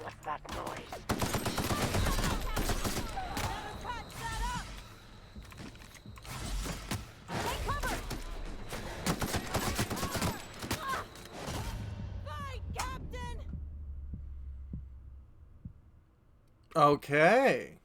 What's that noise? Take cover. Fight, Captain. Okay.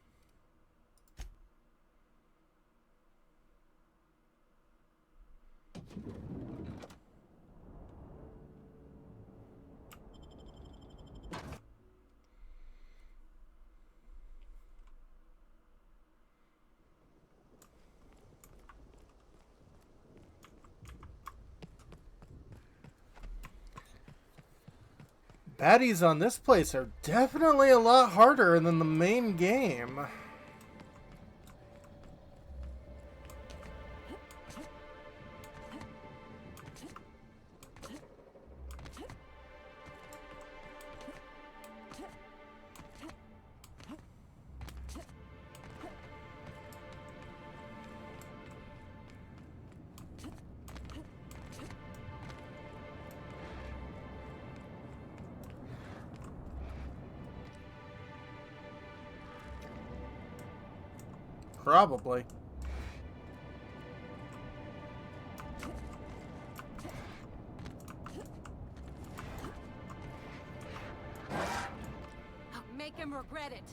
Baddies on this place are definitely a lot harder than the main game. Probably. Make him regret it.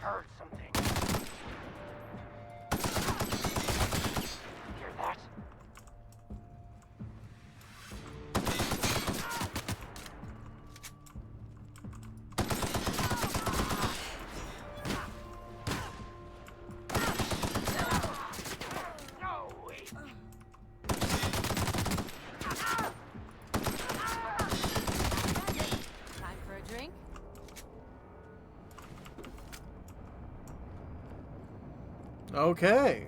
Heard something. Hear that? No, wait. Time for a drink? Okay.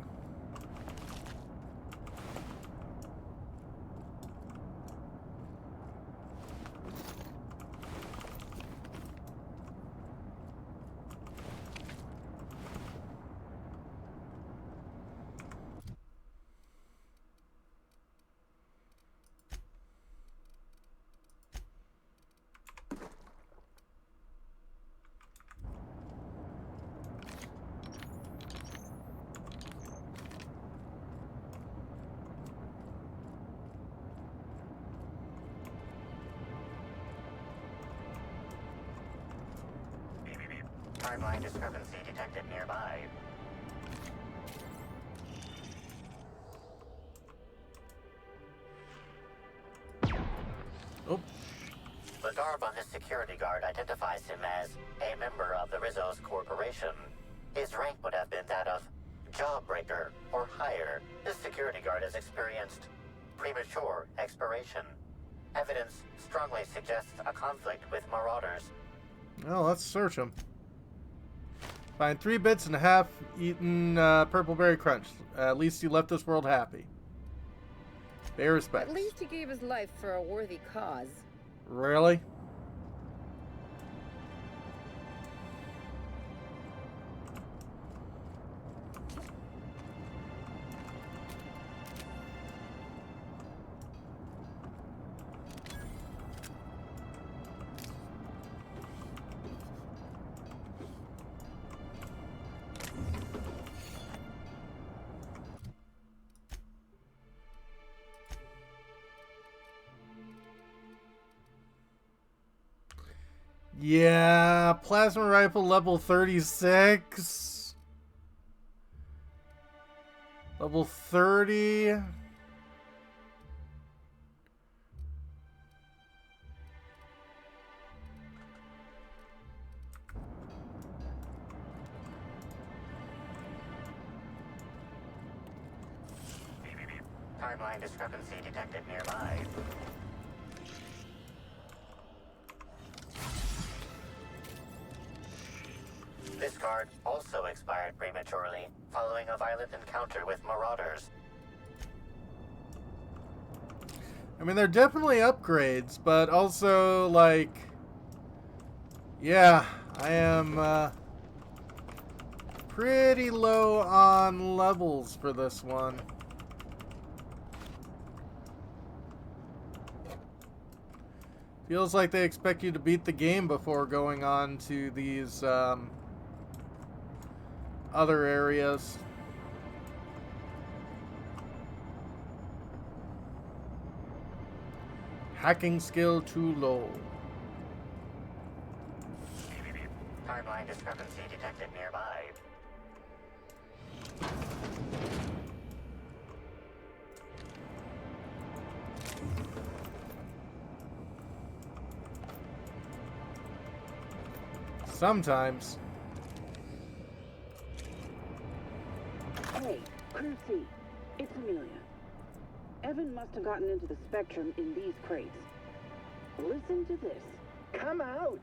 Timeline discrepancy detected nearby. Oh. The garb on his security guard identifies him as a member of the Rizzo's corporation. His rank would have been that of Jawbreaker or higher. This security guard has experienced premature expiration. Evidence strongly suggests a conflict with Marauders. Well, let's search him. Find 3 bits and a half-eaten purple berry crunch. At least he left this world happy. Pay respects. At least he gave his life for a worthy cause. Really? Yeah, plasma rifle level 36. Level 30. Timeline discrepancy detected nearby. This card also expired prematurely, following a violent encounter with Marauders. I mean, they're definitely upgrades, but also, like... Yeah, I am, pretty low on levels for this one. Feels like they expect you to beat the game before going on to these, other areas. Hacking skill too low. Timeline discrepancy detected nearby. Sometimes. Hey, Crew C, it's Amelia. Evan must have gotten into the Spectrum in these crates. Listen to this. Come out!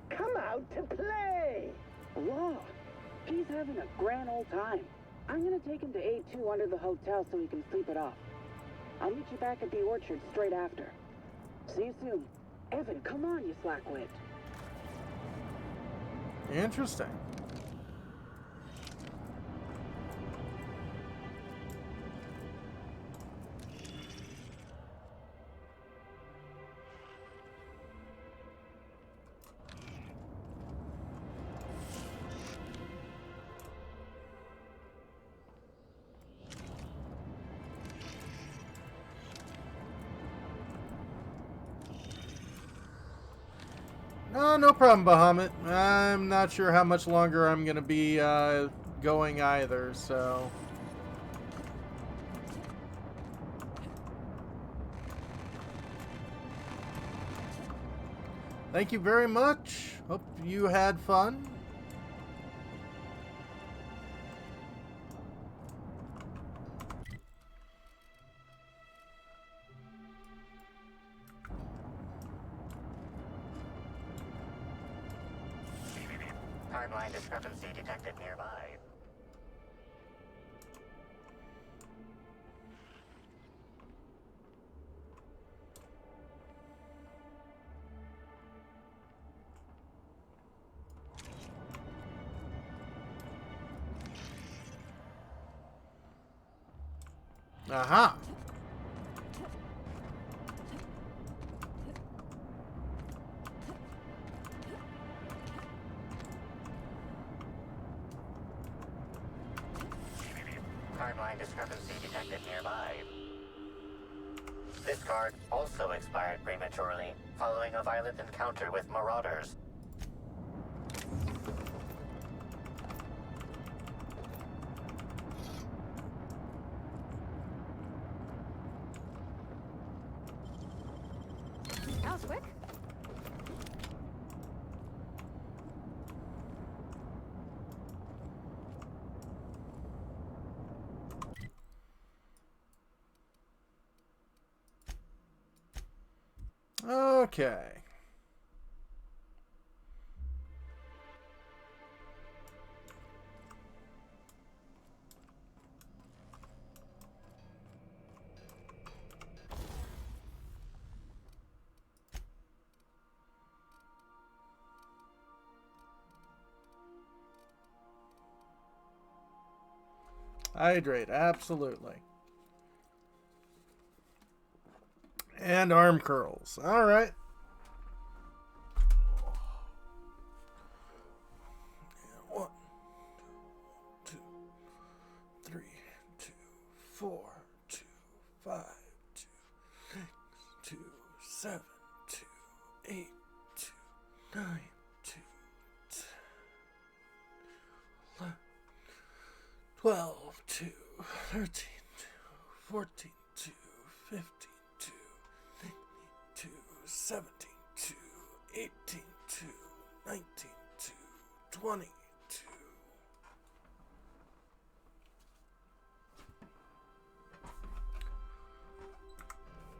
Come out to play! Law, he's having a grand old time. I'm gonna take him to A2 under the hotel so he can sleep it off. I'll meet you back at the orchard straight after. See you soon. Evan, come on, you slackwit. Interesting. No problem, Bahamut. I'm not sure how much longer I'm going to be going either, so... Thank you very much. Hope you had fun. Timeline discrepancy detected nearby. Aha! Timeline discrepancy detected nearby. This card also expired prematurely, following a violent encounter with Marauders. quick? Okay. Hydrate, absolutely. And arm curls. All right. One, 2, 3, 2, 4, 2, 5, 2, 6, 2, 7, 2, 8, 2, 9, 2, 10, 11, 12, 2, 13, 2, 14, 2, 15, 2, 2, 17, 2, 18, 2, 19, 2, 20,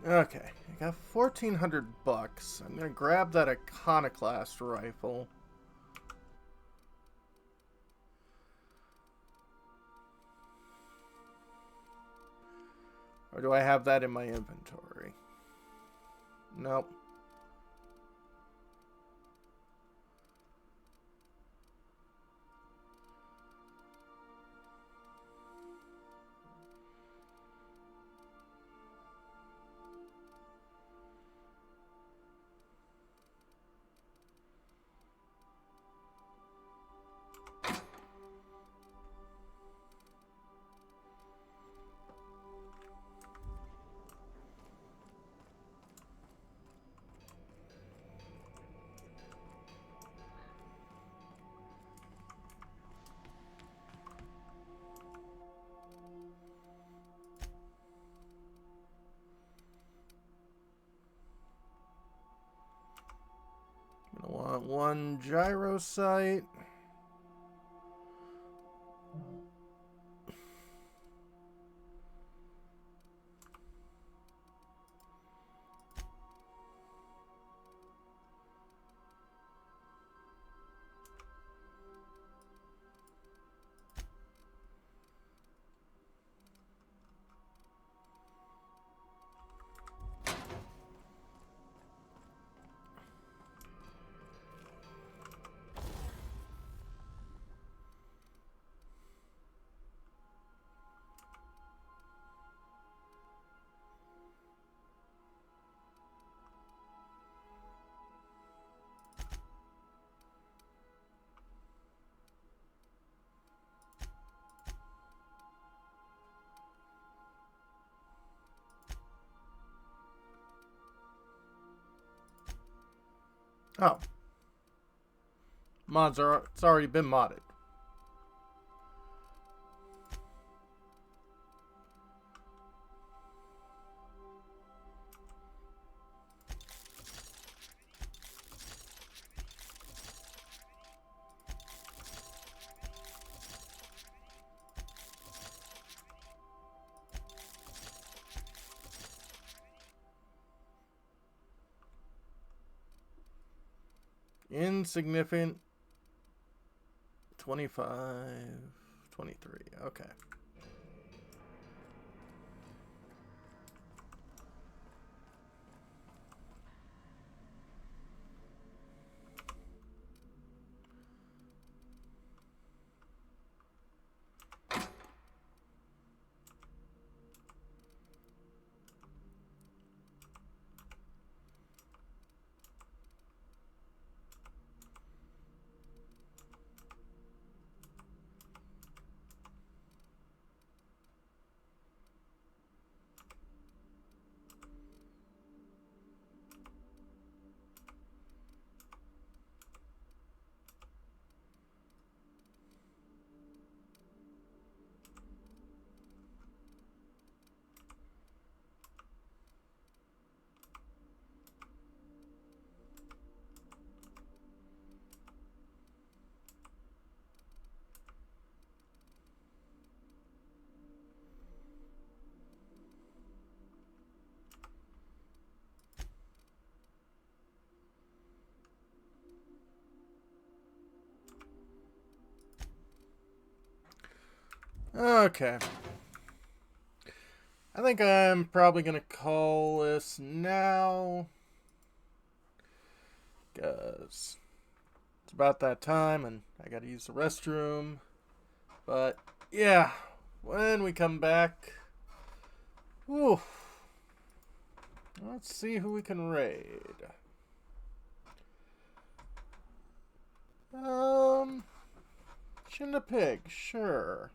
2. Okay, I got $1,400. I'm gonna grab that iconoclast rifle. Or do I have that in my inventory? Nope. Gonna want one gyro sight. Oh. Mods are, it's already been modded. Insignificant. 25, 23. Okay. Okay. I think I'm probably going to call this now. Because it's about that time and I got to use the restroom. But, yeah. When we come back... Whew, let's see who we can raid. Chinda Pig, sure.